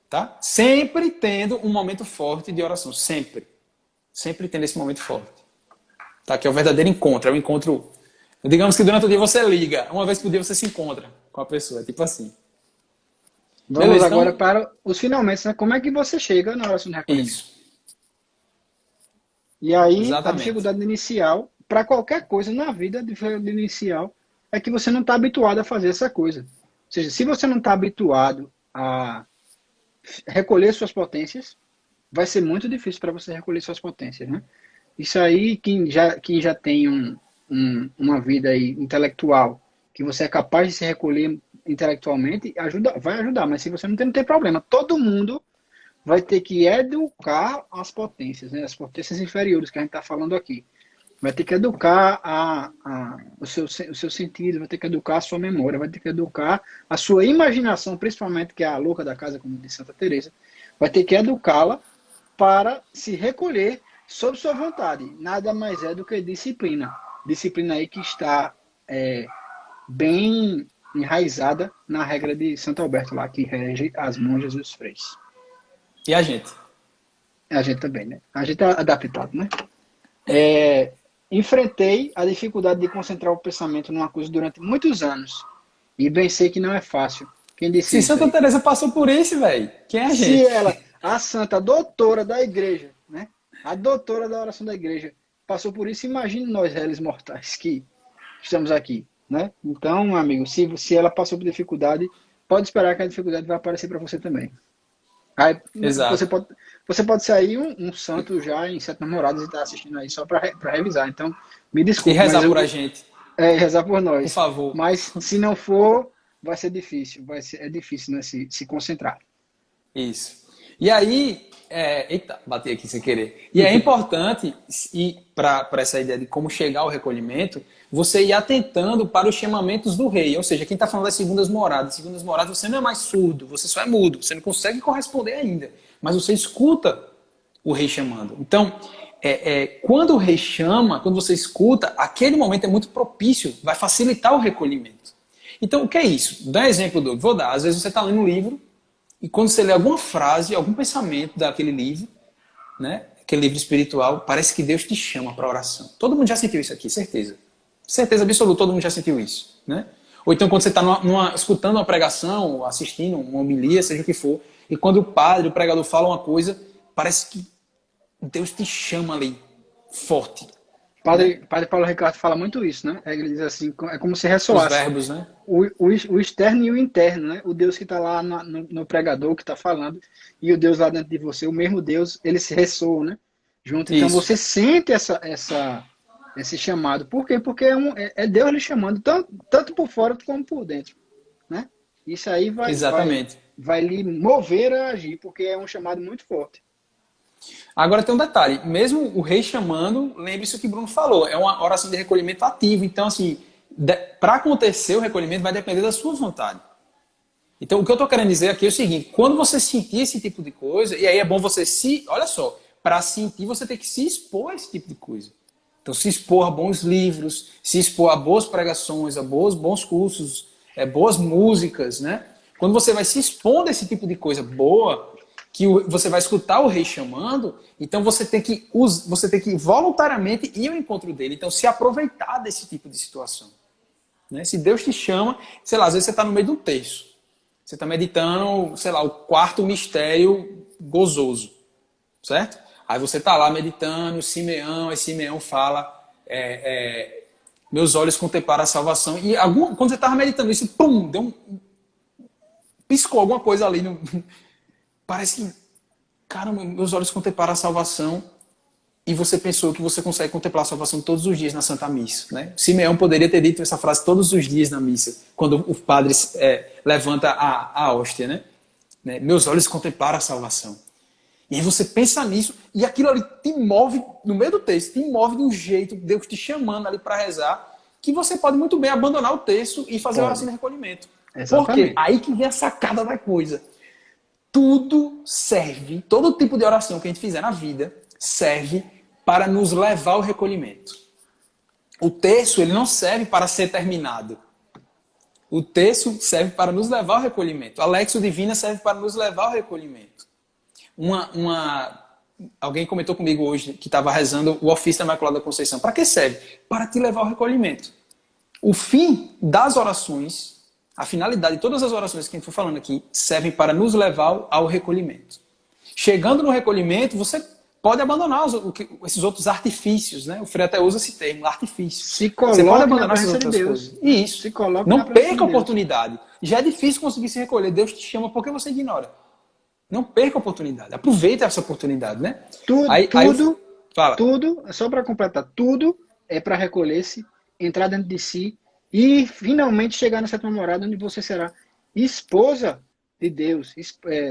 Tá? Sempre tendo um momento forte de oração. Sempre. Sempre tendo esse momento forte. Tá? Que é o verdadeiro encontro. É o encontro... Digamos que durante o dia você liga. Uma vez por dia você se encontra com a pessoa. É tipo assim. Vamos Beleza, agora então... para os finalmente, né? Como é que você chega na oração de recolhimento? Isso. E aí, a Exatamente. dificuldade inicial, para qualquer coisa na vida, a dificuldade inicial é que você não está habituado a fazer essa coisa. Ou seja, se você não está habituado a recolher suas potências, vai ser muito difícil para você recolher suas potências, né? Isso aí, quem já tem uma vida aí intelectual, que você é capaz de se recolher intelectualmente, vai ajudar. Mas se você não tem problema. Todo mundo vai ter que educar as potências, né? As potências inferiores que a gente está falando aqui. Vai ter que educar o seu sentido, vai ter que educar a sua memória, vai ter que educar a sua imaginação, principalmente, que é a louca da casa, como diz Santa Teresa, vai ter que educá-la para se recolher sob sua vontade. Nada mais é do que disciplina. Disciplina aí que está bem enraizada na regra de Santo Alberto lá, que rege as monjas e os freis. E a gente? A gente também, né? A gente é adaptado, né? Enfrentei a dificuldade de concentrar o pensamento numa coisa durante muitos anos. E bem sei que não é fácil. Quem disse Se isso Santa aí? Teresa passou por isso, velho, quem é a Se gente? ela, a santa doutora da igreja, né? A doutora da oração da igreja, passou por isso, imagine nós, réis mortais, que estamos aqui, né? Então, meu amigo, se ela passou por dificuldade, pode esperar que a dificuldade vai aparecer para você também. Aí, Exato. você pode sair um santo já em Sete Namorados e estar assistindo aí só para revisar. Então, me E desculpe, rezar mas por a gente, rezar por por nós. favor. Mas se não for, vai ser difícil. É difícil, né, se concentrar. Isso. E aí, eita, bati aqui sem querer. E é importante, para essa ideia de como chegar ao recolhimento, você ir atentando para os chamamentos do rei. Ou seja, quem está falando das segundas moradas. Segundas moradas, você não é mais surdo, você só é mudo. Você não consegue corresponder ainda. Mas você escuta o rei chamando. Então, quando o rei chama, quando você escuta, aquele momento é muito propício, vai facilitar o recolhimento. Então, o que é isso? Dá um exemplo, vou dar. Às vezes você está lendo um livro, e quando você lê alguma frase, algum pensamento daquele livro, né, aquele livro espiritual, parece que Deus te chama para oração. Todo mundo já sentiu isso aqui, certeza. Certeza absoluta, todo mundo já sentiu isso. Né? Ou então quando você está escutando uma pregação, assistindo uma homilia, seja o que for, e quando o padre, o pregador fala uma coisa, parece que Deus te chama ali, forte. Padre Paulo Ricardo fala muito isso, né? Ele diz assim, é como se Os ressoasse verbos, né? o externo e o interno, né? O Deus que está lá no pregador que está falando e o Deus lá dentro de você, o mesmo Deus, eles se ressoam, né? Junto. Então Isso. você sente esse chamado. Por quê? Porque é Deus lhe chamando, tanto por fora como por dentro, né? Isso aí Exatamente. vai lhe mover a agir, porque é um chamado muito forte. Agora tem um detalhe, mesmo o rei chamando, lembre-se o que Bruno falou, é uma oração de recolhimento ativo. Então, assim, para acontecer o recolhimento vai depender da sua vontade. Então, o que eu estou querendo dizer aqui é o seguinte, quando você sentir esse tipo de coisa, e aí é bom você olha só, para sentir você tem que se expor a esse tipo de coisa. Então, se expor a bons livros, se expor a boas pregações, a bons cursos, boas músicas, né? Quando você vai se expondo a esse tipo de coisa boa, que você vai escutar o rei chamando, então você tem que voluntariamente ir ao encontro dele. Então, se aproveitar desse tipo de situação. Né? Se Deus te chama, sei lá, às vezes você está no meio de um texto. Você está meditando, sei lá, o quarto mistério gozoso. Certo? Aí você está lá meditando, Simeão, aí Simeão fala, meus olhos contemplaram a salvação. E quando você estava meditando isso, pum, piscou alguma coisa ali no... Parece que, caramba, meus olhos contemplaram a salvação e você pensou que você consegue contemplar a salvação todos os dias na Santa Missa. Né? Simeão poderia ter dito essa frase todos os dias na missa, quando o padre levanta a hóstia. Né? Meus olhos contemplaram a salvação. E aí você pensa nisso e aquilo ali te move, no meio do texto, te move de um jeito, Deus te chamando ali para rezar, que você pode muito bem abandonar o texto e fazer a oração de recolhimento. Exatamente. Porque aí que vem a sacada da coisa. Tudo serve, todo tipo de oração que a gente fizer na vida serve para nos levar ao recolhimento. O texto ele não serve para ser terminado. O terço serve para nos levar ao recolhimento. A Lexio Divina serve para nos levar ao recolhimento. Alguém comentou comigo hoje que estava rezando o ofício da Imaculada Conceição. Para que serve? Para te levar ao recolhimento. O fim das orações, a finalidade de todas as orações que a gente for falando aqui, servem para nos levar ao recolhimento. Chegando no recolhimento, você pode abandonar esses outros artifícios, né? O Frei até usa esse termo, artifício. Se Você coloque pode na abandonar essas presença de outras Deus. coisas. Isso. Se coloque Não na presença perca de a Deus. oportunidade. Já é difícil conseguir se recolher. Deus te chama porque você ignora. Não perca a oportunidade. Aproveita essa oportunidade, né? Tudo, só para completar, tudo é para recolher-se, entrar dentro de si e finalmente chegar na sétima morada, onde você será esposa de Deus,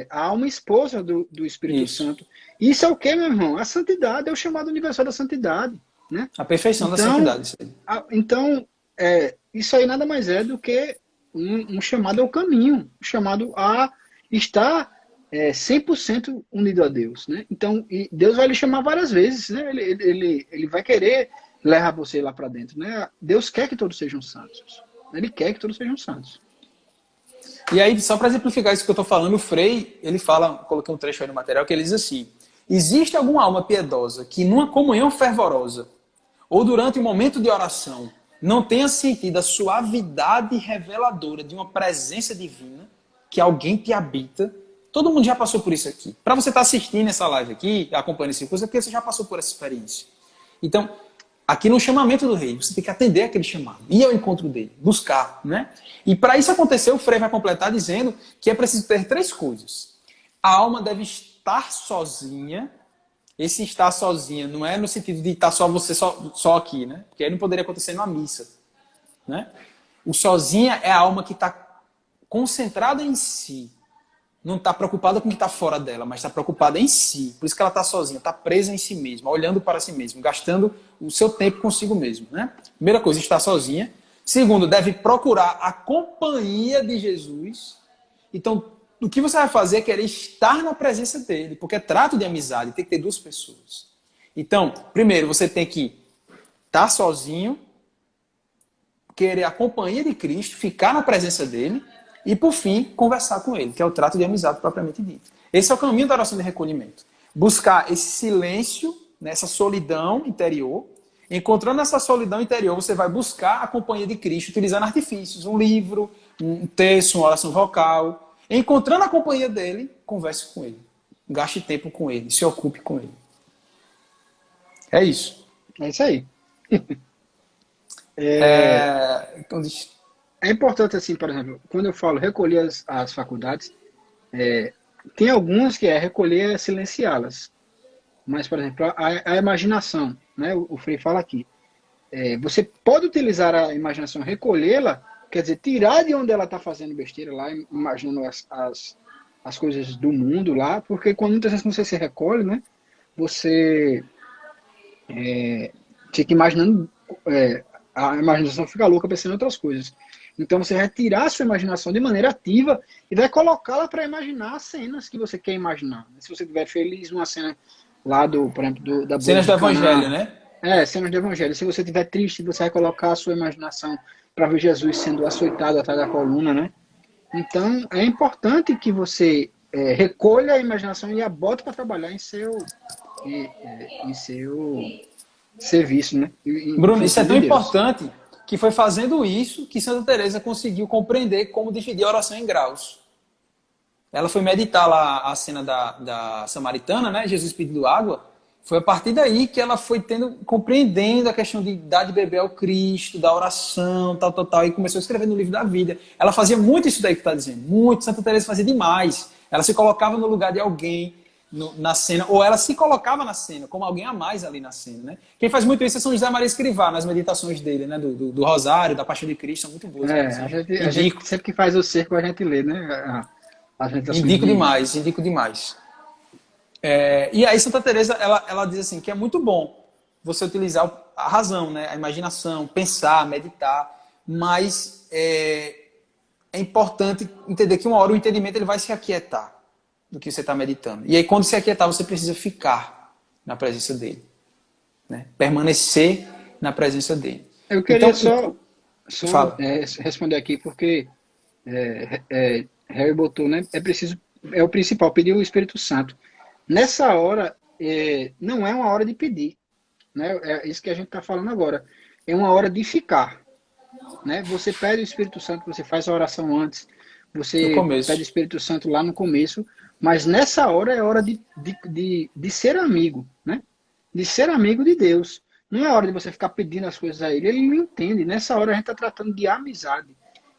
a alma esposa do Espírito Santo. Isso é o que, meu irmão? A santidade, é o chamado universal da santidade. Né? A perfeição da santidade. Isso aí. Então, isso aí nada mais é do que um chamado ao caminho, um chamado a estar 100% unido a Deus. Né? Então, Deus vai lhe chamar várias vezes. Né? Ele vai querer levar você lá para dentro. Né? Deus quer que todos sejam santos. Ele quer que todos sejam santos. E aí, só para exemplificar isso que eu estou falando, o Frei, ele fala, coloquei um trecho aí no material, que ele diz assim: existe alguma alma piedosa que numa comunhão fervorosa ou durante um momento de oração não tenha sentido a suavidade reveladora de uma presença divina, que alguém te habita? Todo mundo já passou por isso aqui. Para você estar assistindo essa live aqui, acompanhando esse curso, é porque você já passou por essa experiência. Então, aqui no chamamento do rei, você tem que atender aquele chamado, ir ao encontro dele, buscar, né? E para isso acontecer, o Frei vai completar dizendo que é preciso ter 3 coisas. A alma deve estar sozinha. Esse estar sozinha não é no sentido de estar só você só aqui, né? Porque aí não poderia acontecer numa missa, né? O sozinha é a alma que está concentrada em si. Não está preocupada com o que está fora dela, mas está preocupada em si. Por isso que ela está sozinha, está presa em si mesma, olhando para si mesma, gastando o seu tempo consigo mesmo. Né? Primeira coisa, estar sozinha. Segundo, deve procurar a companhia de Jesus. Então, o que você vai fazer é querer estar na presença dele, porque é trato de amizade, tem que ter 2 pessoas. Então, primeiro, você tem que estar sozinho, querer a companhia de Cristo, ficar na presença dele, e, por fim, conversar com ele, que é o trato de amizade propriamente dito. Esse é o caminho da oração de recolhimento. Buscar esse silêncio, essa solidão interior. Encontrando essa solidão interior, você vai buscar a companhia de Cristo, utilizando artifícios, um livro, um texto, uma oração vocal. Encontrando a companhia dele, converse com ele. Gaste tempo com ele, se ocupe com ele. É isso. É isso aí. Então, é importante, assim, por exemplo, quando eu falo recolher as faculdades, tem algumas que recolher é silenciá-las. Mas, por exemplo, a imaginação, né? O Frei fala aqui. Você pode utilizar a imaginação, recolhê-la, quer dizer, tirar de onde ela está fazendo besteira lá, imaginando as coisas do mundo lá, porque muitas vezes quando você se recolhe, né? Você fica imaginando, a imaginação fica louca pensando em outras coisas. Então você vai tirar a sua imaginação de maneira ativa e vai colocá-la para imaginar as cenas que você quer imaginar. Se você estiver feliz numa cena lá por exemplo, da cenas do Evangelho, né? Cenas do Evangelho. Se você estiver triste, você vai colocar a sua imaginação para ver Jesus sendo açoitado atrás da coluna, né? Então é importante que você recolha a imaginação e a bote para trabalhar em seu serviço, né? Bruno, isso é tão importante que foi fazendo isso que Santa Teresa conseguiu compreender como dividir a oração em graus. Ela foi meditar lá a cena da Samaritana, né? Jesus pedindo água. Foi a partir daí que ela foi compreendendo a questão de dar de beber ao Cristo, da oração, tal, e começou a escrever no livro da vida. Ela fazia muito isso daí que está dizendo, muito. Santa Teresa fazia demais. Ela se colocava no lugar de alguém na cena, ou ela se colocava na cena, como alguém a mais ali na cena, né? Quem faz muito isso é São José Maria Escrivá, nas meditações dele, né? Do Rosário, da Paixão de Cristo, são muito boas. A gente sempre que faz o cerco a gente lê, né? Indico demais. E aí Santa Teresa, ela diz assim, que é muito bom você utilizar a razão, né? A imaginação, pensar, meditar, mas é importante entender que uma hora o entendimento ele vai se aquietar do que você está meditando. E aí, quando se aquietar, você precisa ficar na presença dele. Né? Permanecer na presença dele. Eu queria só Só Fala. responder aqui porque Harry botou, né? É o principal, pedir o Espírito Santo. Nessa hora, não é uma hora de pedir, né? É isso que a gente está falando agora. É uma hora de ficar, né? Você pede o Espírito Santo, você faz a oração antes, No você pede o começo. Espírito Santo lá no começo, mas nessa hora é hora de ser amigo, né? De ser amigo de Deus. Não é hora de você ficar pedindo as coisas a Ele. Ele não entende. Nessa hora a gente está tratando de amizade.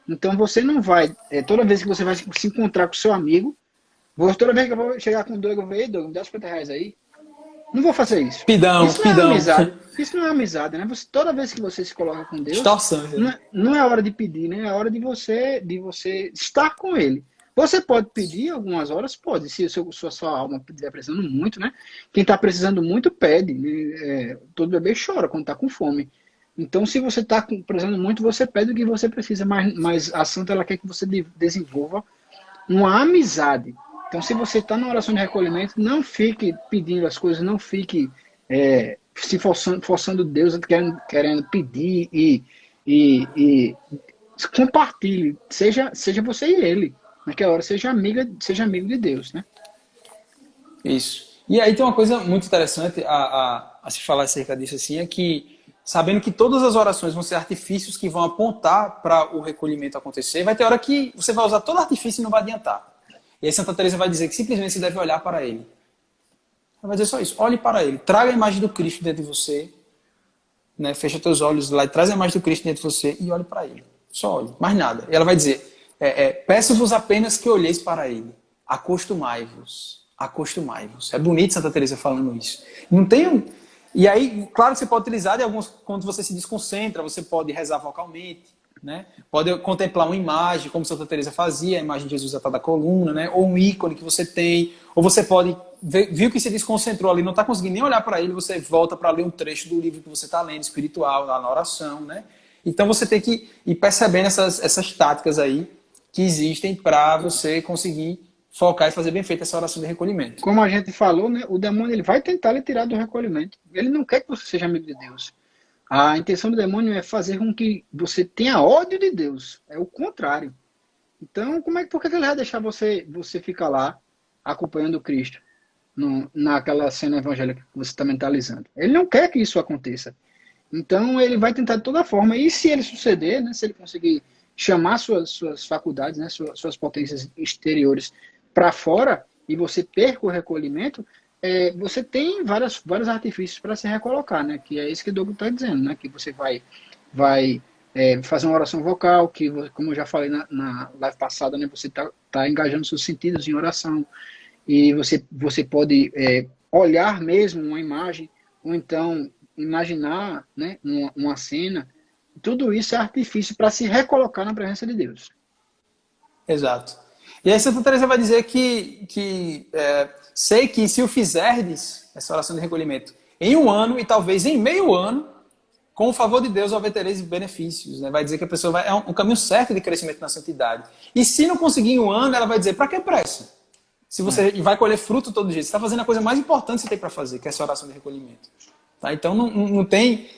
Então você não vai, toda vez que você vai se encontrar com seu amigo, toda vez que eu vou chegar com o Doug, eu vou, ei, Doug, me dá R$ 50 aí. Não vou fazer isso. Pidão, Isso não é pidão. amizade. Isso não é amizade, né? Toda vez que você se coloca com Deus, Extorsão. não é hora de pedir, né? É hora de você estar com Ele. Você pode pedir algumas horas? Pode, se sua alma estiver precisando muito, né? Quem está precisando muito, pede. Né? Todo bebê chora quando está com fome. Então, se você está precisando muito, você pede o que você precisa, mas a Santa ela quer que você desenvolva uma amizade. Então, se você está na oração de recolhimento, não fique pedindo as coisas, não fique se forçando Deus, querendo pedir e compartilhe. Seja você e ele. Naquela hora, seja amigo de Deus, né? Isso. E aí tem uma coisa muito interessante a se falar acerca disso assim, é que, sabendo que todas as orações vão ser artifícios que vão apontar para o recolhimento acontecer, vai ter hora que você vai usar todo artifício e não vai adiantar. E aí Santa Teresa vai dizer que simplesmente você deve olhar para ele. Ela vai dizer só isso, olhe para ele, traga a imagem do Cristo dentro de você, né? Fecha teus olhos lá e traz a imagem do Cristo dentro de você e olhe para ele. Só olhe, mais nada. E ela vai dizer, peço-vos apenas que olheis para ele, acostumai-vos. Acostumai-vos. É bonito Santa Teresa falando isso. Não tem. E aí, claro que você pode utilizar de alguns quando você se desconcentra, você pode rezar vocalmente, né? Pode contemplar uma imagem, como Santa Teresa fazia, a imagem de Jesus atrás da coluna, né? Ou um ícone que você tem, ou você pode viu que se desconcentrou ali, não está conseguindo nem olhar para ele, você volta para ler um trecho do livro que você está lendo, espiritual, lá na oração, né? Então você tem que ir percebendo essas táticas aí que existem para você conseguir focar e fazer bem feita essa oração de recolhimento. Como a gente falou, né? O demônio ele vai tentar lhe tirar do recolhimento. Ele não quer que você seja amigo de Deus. A intenção do demônio é fazer com que você tenha ódio de Deus. É o contrário. Então, por que ele vai deixar você ficar lá acompanhando Cristo naquela cena evangélica que você está mentalizando? Ele não quer que isso aconteça. Então, ele vai tentar de toda forma. E se ele suceder, né, se ele conseguir chamar suas faculdades, né, suas potências exteriores para fora, e você perca o recolhimento, você tem vários artifícios para se recolocar, né? Que é isso que o Douglas está dizendo, né? Que você vai fazer uma oração vocal, que, como eu já falei na live passada, né? Você tá engajando seus sentidos em oração, e você pode olhar mesmo uma imagem, ou então imaginar, né? Uma cena. Tudo isso é artifício para se recolocar na presença de Deus. Exato. E aí Santa Teresa vai dizer sei que se o fizerdes, essa oração de recolhimento, em um ano e talvez em meio ano, com o favor de Deus obtereis benefícios. Né? Vai dizer que a pessoa é um caminho certo de crescimento na santidade. E se não conseguir em um ano, ela vai dizer, para que pressa? Se você vai colher fruto todo dia, você está fazendo a coisa mais importante que você tem para fazer, que é essa oração de recolhimento. Tá? Então não tem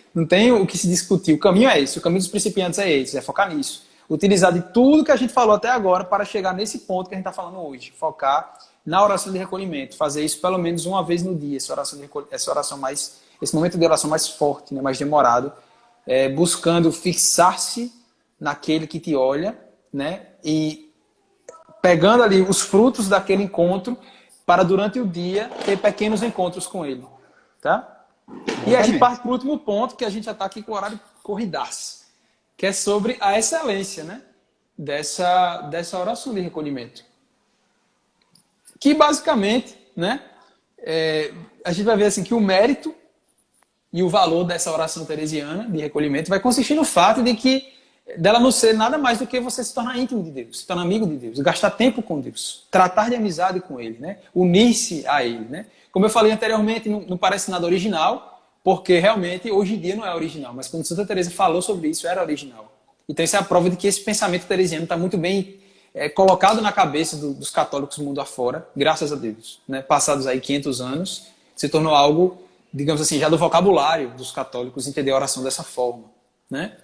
o que se discutir. O caminho é esse, o caminho dos principiantes é esse, é focar nisso. Utilizar de tudo que a gente falou até agora para chegar nesse ponto que a gente está falando hoje. Focar na oração de recolhimento. Fazer isso pelo menos uma vez no dia. Esse momento de oração mais forte, né, mais demorado. Buscando fixar-se naquele que te olha, né, e pegando ali os frutos daquele encontro para durante o dia ter pequenos encontros com ele. Tá? E a gente parte para o último ponto, que a gente já está aqui com o horário corridaço, que é sobre a excelência, né, dessa oração de recolhimento. Que basicamente, né, a gente vai ver assim, que o mérito e o valor dessa oração teresiana de recolhimento vai consistir no fato dela não ser nada mais do que você se tornar íntimo de Deus, se tornar amigo de Deus, gastar tempo com Deus, tratar de amizade com Ele, né, unir-se a Ele. Né. Como eu falei anteriormente, não parece nada original, porque realmente hoje em dia não é original, mas quando Santa Teresa falou sobre isso, era original. Então isso é a prova de que esse pensamento teresiano está muito bem colocado na cabeça dos católicos mundo afora, graças a Deus. Né? Passados aí 500 anos, se tornou algo, digamos assim, já do vocabulário dos católicos entender a oração dessa forma. Né?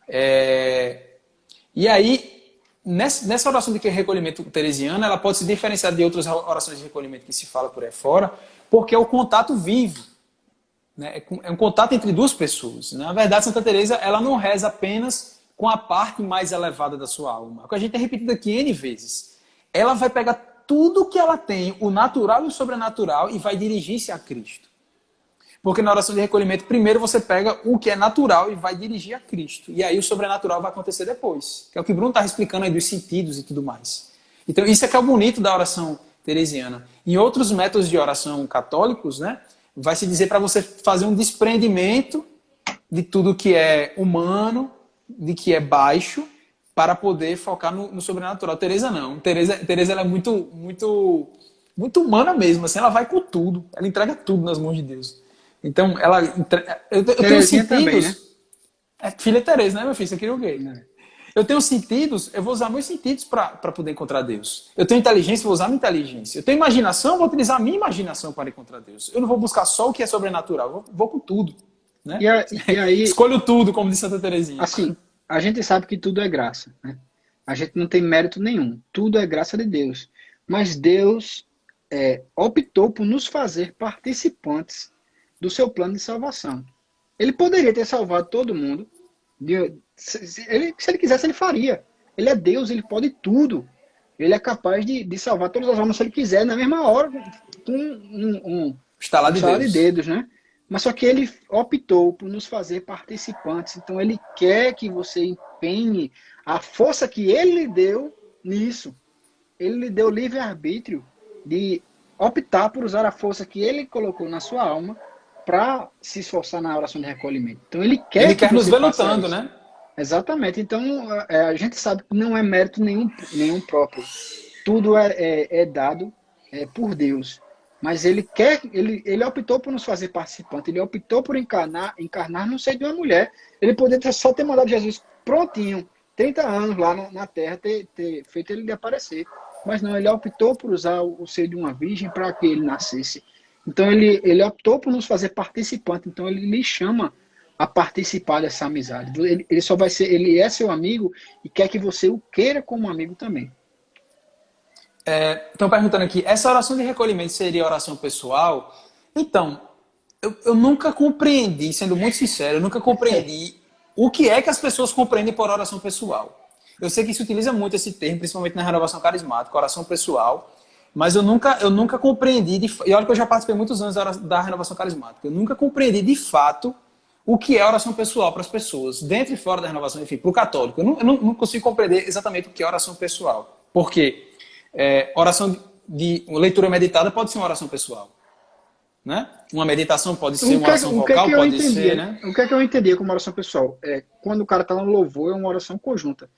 E aí, nessa oração de recolhimento teresiana, ela pode se diferenciar de outras orações de recolhimento que se fala por aí fora, porque é o contato vivo. Né? É um contato entre duas pessoas. Na verdade, Santa Teresa, ela não reza apenas com a parte mais elevada da sua alma. O que a gente tem repetido aqui N vezes. Ela vai pegar tudo que ela tem, o natural e o sobrenatural, e vai dirigir-se a Cristo. Porque na oração de recolhimento, primeiro você pega o que é natural e vai dirigir a Cristo. E aí o sobrenatural vai acontecer depois. Que é o que Bruno está explicando aí dos sentidos e tudo mais. Então isso é que é o bonito da oração teresiana. Em outros métodos de oração católicos, né, vai se dizer para você fazer um desprendimento de tudo que é humano, de que é baixo, para poder focar no sobrenatural. Teresa não. Teresa ela é muito humana mesmo. Assim, ela vai com tudo. Ela entrega tudo nas mãos de Deus. Então, eu tenho sentidos... Também, né? Filha Teresa, né, meu filho? Você queria o quê? Eu tenho sentidos, eu vou usar meus sentidos para poder encontrar Deus. Eu tenho inteligência, vou usar minha inteligência. Eu tenho imaginação, vou utilizar a minha imaginação para encontrar Deus. Eu não vou buscar só o que é sobrenatural, eu vou com tudo. Né? E aí, escolho tudo, como disse Santa Teresinha. Assim, a gente sabe que tudo é graça. Né? A gente não tem mérito nenhum. Tudo é graça de Deus. Mas Deus optou por nos fazer participantes do seu plano de salvação. Ele poderia ter salvado todo mundo. Se ele quisesse, ele faria. Ele é Deus, ele pode tudo. Ele é capaz de salvar todas as almas se ele quiser, na mesma hora, com um estalar de dedos, né? Mas só que ele optou por nos fazer participantes. Então ele quer que você empenhe a força que ele lhe deu nisso. Ele lhe deu livre-arbítrio de optar por usar a força que ele colocou na sua alma para se esforçar na oração de recolhimento. Então ele quer nos ver lutando, né? Exatamente. Então a gente sabe que não é mérito nenhum próprio. Tudo é dado por Deus. Mas ele optou por nos fazer participantes. Ele optou por encarnar no seio de uma mulher. Ele poderia só ter mandado Jesus prontinho, 30 anos lá na Terra, ter feito ele aparecer. Mas não, ele optou por usar o seio de uma virgem para que ele nascesse. Então ele optou por nos fazer participantes. Então ele lhe chama a participar dessa amizade. Ele só vai ser, ele é seu amigo e quer que você o queira como amigo também. Estão perguntando aqui, essa oração de recolhimento seria oração pessoal? Então, eu nunca compreendi, sendo muito sincero, eu nunca compreendi o que é que as pessoas compreendem por oração pessoal. Eu sei que se utiliza muito esse termo, principalmente na renovação carismática, oração pessoal, mas eu nunca compreendi, e olha que eu já participei muitos anos da renovação carismática, eu nunca compreendi de fato o que é oração pessoal para as pessoas, dentro e fora da renovação, enfim, para o católico. Eu não consigo compreender exatamente o que é oração pessoal. Por quê? Oração de leitura meditada pode ser uma oração pessoal. Né? Uma meditação pode ser uma oração vocal, pode ser, né? O que é que eu entendia como oração pessoal? Quando o cara está no louvor, é uma oração conjunta.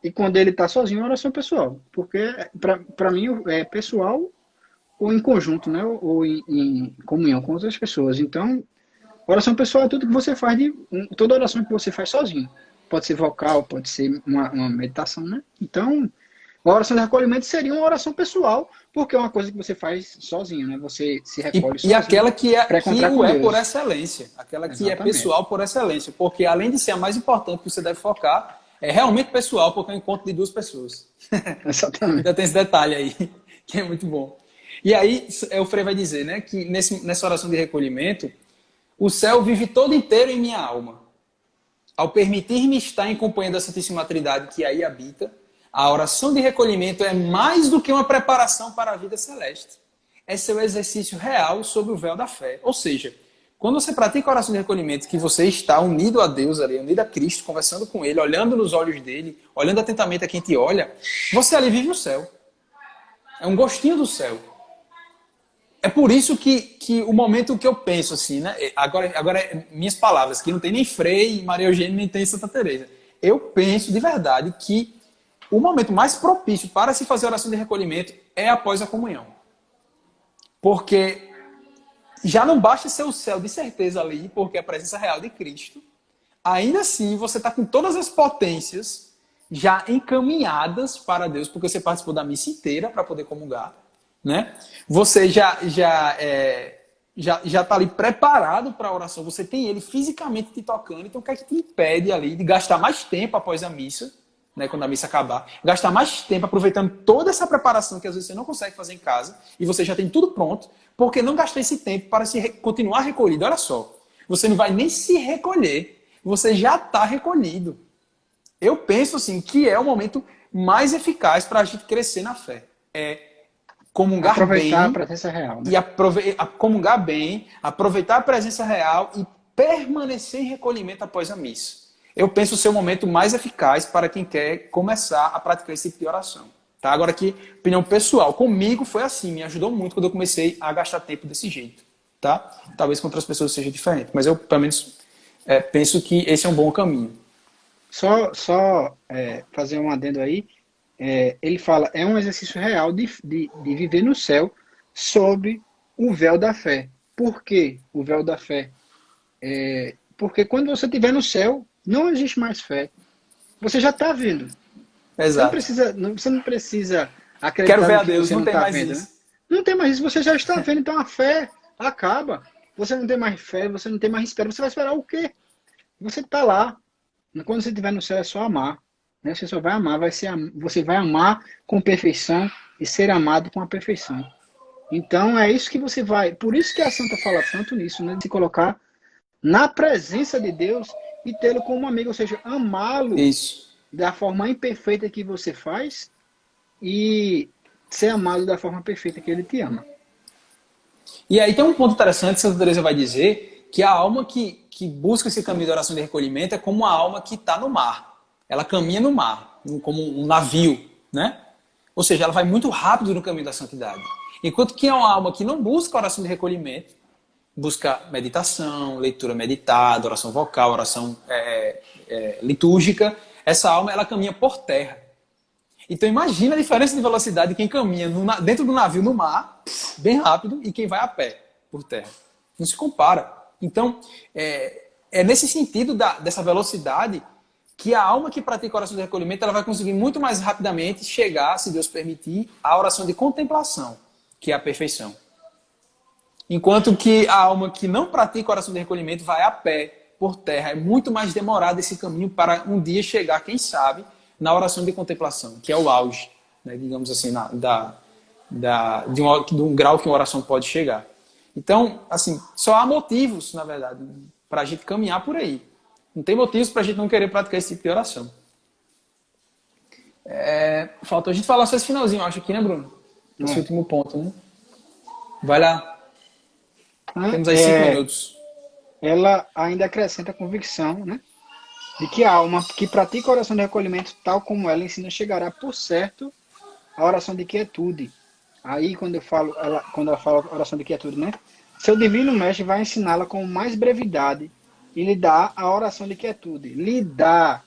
E quando ele está sozinho, é uma oração pessoal. Porque, para mim, é pessoal ou em conjunto, né? Ou em comunhão com outras pessoas. Então, oração pessoal é tudo que você faz, toda oração que você faz sozinho. Pode ser vocal, pode ser uma meditação, né? Então, a oração de recolhimento seria uma oração pessoal, porque é uma coisa que você faz sozinho, né? Você se recolhe sozinho. E aquela que é por excelência. Aquela que Exatamente. É pessoal por excelência. Porque além de ser a mais importante que você deve focar, é realmente pessoal, porque é um encontro de duas pessoas. Exatamente. Então tem esse detalhe aí, que é muito bom. E aí o Frei vai dizer, né, que nessa oração de recolhimento, o céu vive todo inteiro em minha alma. Ao permitir-me estar em companhia da Santíssima Trindade que aí habita, a oração de recolhimento é mais do que uma preparação para a vida celeste. É seu exercício real sob o véu da fé. Ou seja, quando você pratica a oração de recolhimento, que você está unido a Deus ali, unido a Cristo, conversando com Ele, olhando nos olhos dele, olhando atentamente a quem te olha, você ali vive o céu. É um gostinho do céu. É por isso que o momento que eu penso assim, né? Agora minhas palavras, que não tem nem Frei, Maria Eugênia, nem tem Santa Teresa. Eu penso de verdade que o momento mais propício para se fazer oração de recolhimento é após a comunhão. Porque já não basta ser o céu de certeza ali, porque é a presença real de Cristo. Ainda assim, você está com todas as potências já encaminhadas para Deus, porque você participou da missa inteira para poder comungar. Né? Você já já tá ali preparado para a oração, você tem ele fisicamente te tocando, então o que é que te impede ali de gastar mais tempo após a missa, né, quando a missa acabar, gastar mais tempo aproveitando toda essa preparação que às vezes você não consegue fazer em casa, e você já tem tudo pronto, porque não gastar esse tempo para continuar recolhido? Olha só, você não vai nem se recolher, você já está recolhido. Eu penso assim, que é o momento mais eficaz para a gente crescer na fé. É comungar Aproveitar bem a presença real, né? e comungar bem, aproveitar a presença real e permanecer em recolhimento após a missa. Eu penso ser o momento mais eficaz para quem quer começar a praticar esse tipo de oração. Tá? Agora aqui, opinião pessoal, comigo foi assim, me ajudou muito quando eu comecei a gastar tempo desse jeito. Tá? Talvez com outras pessoas seja diferente, mas eu, pelo menos, penso que esse é um bom caminho. Só fazer um adendo aí, ele fala, é um exercício real de viver no céu sob o véu da fé. Por que o véu da fé? Porque quando você estiver no céu, não existe mais fé. Você já está vendo. Exato. Você não precisa acreditar Quero ver no a que Deus, você não não tem está mais vendo. isso. Né? Não tem mais isso, você já está vendo. Então a fé acaba. Você não tem mais fé, você não tem mais espera. Você vai esperar o quê? Você está lá. Quando você estiver no céu, é só amar. Né? Você só vai amar, você vai amar com perfeição e ser amado com a perfeição. Então é isso que você vai. Por isso que a Santa fala tanto nisso, né? De se colocar na presença de Deus e tê-lo como amigo, ou seja, amá-lo Isso. da forma imperfeita que você faz e ser amado da forma perfeita que ele te ama. E aí tem um ponto interessante que Santa Teresa vai dizer, que a alma que busca esse caminho de oração de recolhimento é como uma alma que está no mar. Ela caminha no mar, como um navio, né? Ou seja, ela vai muito rápido no caminho da santidade. Enquanto que é uma alma que não busca oração de recolhimento, busca meditação, leitura meditada, oração vocal, oração litúrgica, essa alma ela caminha por terra. Então imagina a diferença de velocidade de quem caminha dentro do navio no mar, bem rápido, e quem vai a pé por terra. Não se compara. Então, é nesse sentido dessa velocidade que a alma que pratica a oração de recolhimento ela vai conseguir muito mais rapidamente chegar, se Deus permitir, à oração de contemplação, que é a perfeição. Enquanto que a alma que não pratica a oração de recolhimento vai a pé, por terra. É muito mais demorado esse caminho para um dia chegar, quem sabe, na oração de contemplação, que é o auge, né, digamos assim, de um grau que uma oração pode chegar. Então, assim, só há motivos, na verdade, para a gente caminhar por aí. Não tem motivos para a gente não querer praticar esse tipo de oração. Faltou a gente falar só esse finalzinho, eu acho aqui, né, Bruno? Esse último ponto, né? Vai lá. Temos aí 5 minutos. Ela ainda acrescenta a convicção, né? De que a alma que pratica a oração de recolhimento, tal como ela ensina, chegará por certo à oração de quietude. Aí, quando ela fala oração de quietude, né? Seu divino mestre vai ensiná-la com mais brevidade e lhe dá a oração de quietude. Lhe dá.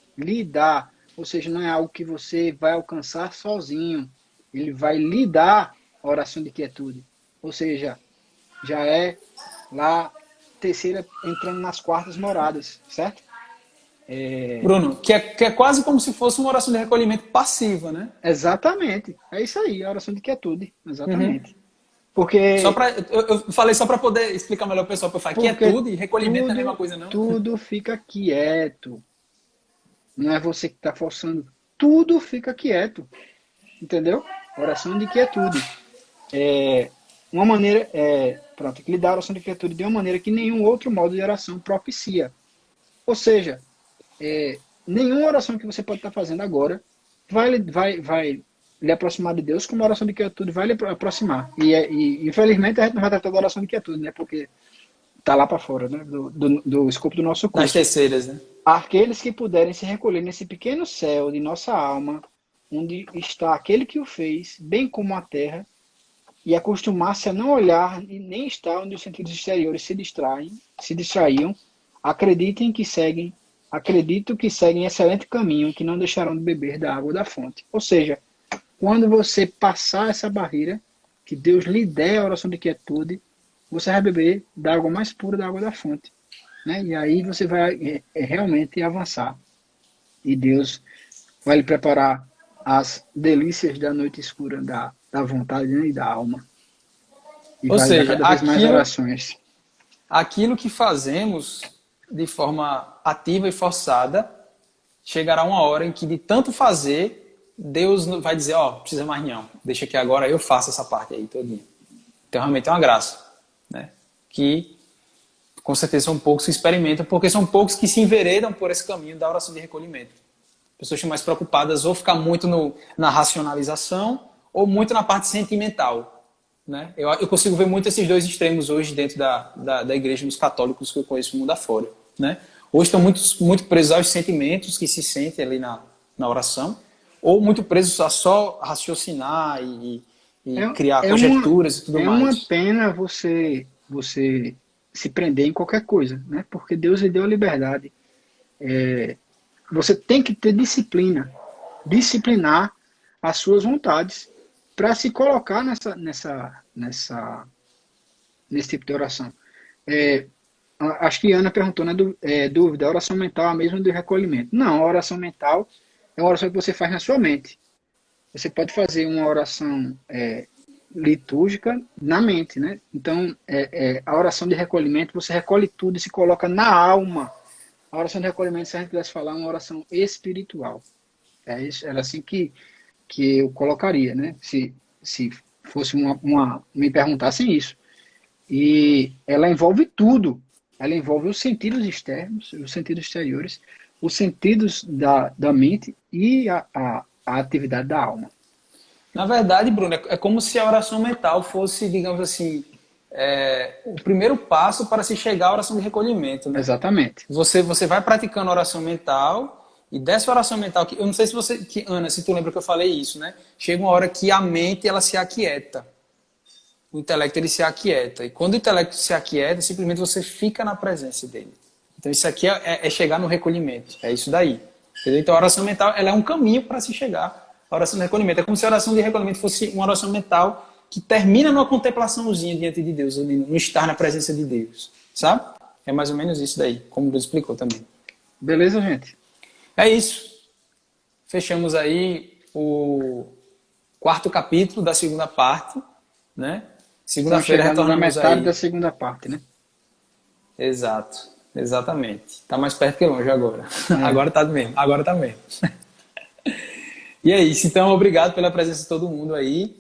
Ou seja, não é algo que você vai alcançar sozinho. Ele vai lhe dar a oração de quietude. Ou seja, já é lá terceira entrando nas quartas moradas, certo? Bruno, que é quase como se fosse uma oração de recolhimento passiva, né? Exatamente. É isso aí, a oração de quietude. Exatamente. Porque Eu falei só para poder explicar melhor o pessoal, para falar quietude e recolhimento não é a mesma coisa, não? Tudo fica quieto. Não é você que está forçando. Tudo fica quieto. Entendeu? Oração de quietude. Uma maneira, que lhe dá a oração de quietude de uma maneira que nenhum outro modo de oração propicia. Ou seja, nenhuma oração que você pode estar fazendo agora vai lhe aproximar de Deus, como a oração de quietude vai lhe aproximar. E infelizmente a gente não vai tratar da oração de quietude, né? Porque está lá para fora, né? Do escopo do nosso curso. Nas terceiras, né? Aqueles que puderem se recolher nesse pequeno céu de nossa alma, onde está aquele que o fez, bem como a terra, e acostumar-se a não olhar e nem estar onde os sentidos exteriores se distraíam, acredito que seguem excelente caminho, que não deixarão de beber da água da fonte. Ou seja, quando você passar essa barreira, que Deus lhe der a oração de quietude, você vai beber da água mais pura, da água da fonte. Né? E aí você vai realmente avançar. E Deus vai lhe preparar as delícias da noite escura da vontade, né? E da alma. E Ou vai dar seja, cada vez mais orações. aquilo que fazemos de forma ativa e forçada, chegará uma hora em que, de tanto fazer, Deus vai dizer, ó, precisa mais não, deixa que agora eu faço essa parte aí todinha. Então, realmente é uma graça, né? Que, com certeza, são poucos que experimentam, porque são poucos que se enveredam por esse caminho da oração de recolhimento. As pessoas estão mais preocupadas ou ficar muito na racionalização ou muito na parte sentimental, né? Eu consigo ver muito esses dois extremos hoje dentro da igreja, nos católicos que eu conheço no mundo afora, né? Hoje estão muito presos aos sentimentos que se sentem ali na oração, ou muito presos a só raciocinar e criar conjecturas e tudo mais. É uma pena você se prender em qualquer coisa, né? Porque Deus lhe deu a liberdade. Você tem que ter disciplina, disciplinar as suas vontades para se colocar nesse tipo de oração. Acho que a Ana perguntou, né? Dúvida, a oração mental é a mesma do recolhimento. Não, a oração mental é uma oração que você faz na sua mente. Você pode fazer uma oração litúrgica na mente, né? Então, a oração de recolhimento, você recolhe tudo e se coloca na alma. A oração de recolhimento, se a gente pudesse falar, é uma oração espiritual. Era assim que eu colocaria, né? Se fosse me perguntassem isso. E ela envolve tudo. Ela envolve os sentidos externos, os sentidos exteriores, os sentidos da mente e a atividade da alma. Na verdade, Bruno, é como se a oração mental fosse, digamos assim, o primeiro passo para se chegar à oração de recolhimento, né? Exatamente. Você vai praticando a oração mental, e dessa oração mental, eu não sei Ana, se tu lembra que eu falei isso, né? Chega uma hora que a mente, ela se aquieta. O intelecto, ele se aquieta. E quando o intelecto se aquieta, simplesmente você fica na presença dele. Então isso aqui é chegar no recolhimento. É isso daí. Entendeu? Então a oração mental, ela é um caminho para se chegar à oração de recolhimento. É como se a oração de recolhimento fosse uma oração mental que termina numa contemplaçãozinha diante de Deus, no estar na presença de Deus. Sabe? É mais ou menos isso daí, como Deus explicou também. Beleza, gente? É isso. Fechamos aí o 4º capítulo da segunda parte, né? Segunda-feira retornamos na metade aí. da segunda parte, né? Exato. Exatamente. Tá mais perto que longe agora. Agora tá mesmo. Agora tá mesmo. E é isso. Então, obrigado pela presença de todo mundo aí.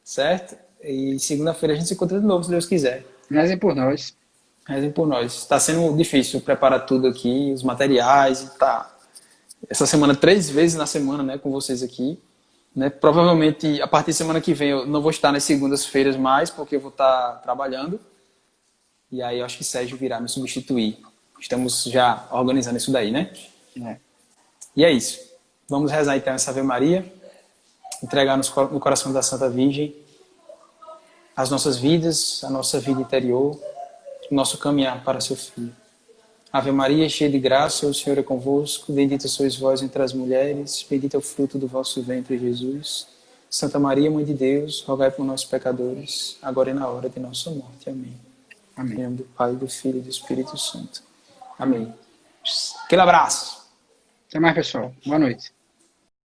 Certo? E segunda-feira a gente se encontra de novo, se Deus quiser. Rezem por nós. Rezem por nós. Está sendo difícil preparar tudo aqui, os materiais e tá. Essa semana, 3 vezes na semana, né, com vocês aqui. Né? Provavelmente, a partir da semana que vem, eu não vou estar nas segundas-feiras mais, porque eu vou estar trabalhando. E aí eu acho que Sérgio virá me substituir. Estamos já organizando isso daí, né? E é isso. Vamos rezar então essa Ave Maria, entregar no coração da Santa Virgem as nossas vidas, a nossa vida interior, o nosso caminhar para seu Filho. Ave Maria, cheia de graça, o Senhor é convosco, bendita sois vós entre as mulheres, bendito é o fruto do vosso ventre, Jesus. Santa Maria, Mãe de Deus, rogai por nós pecadores, agora e na hora de nossa morte. Amém. Amém. Em nome do Pai, do Filho e do Espírito Santo. Amém. Aquele abraço. Até mais, pessoal. Boa noite.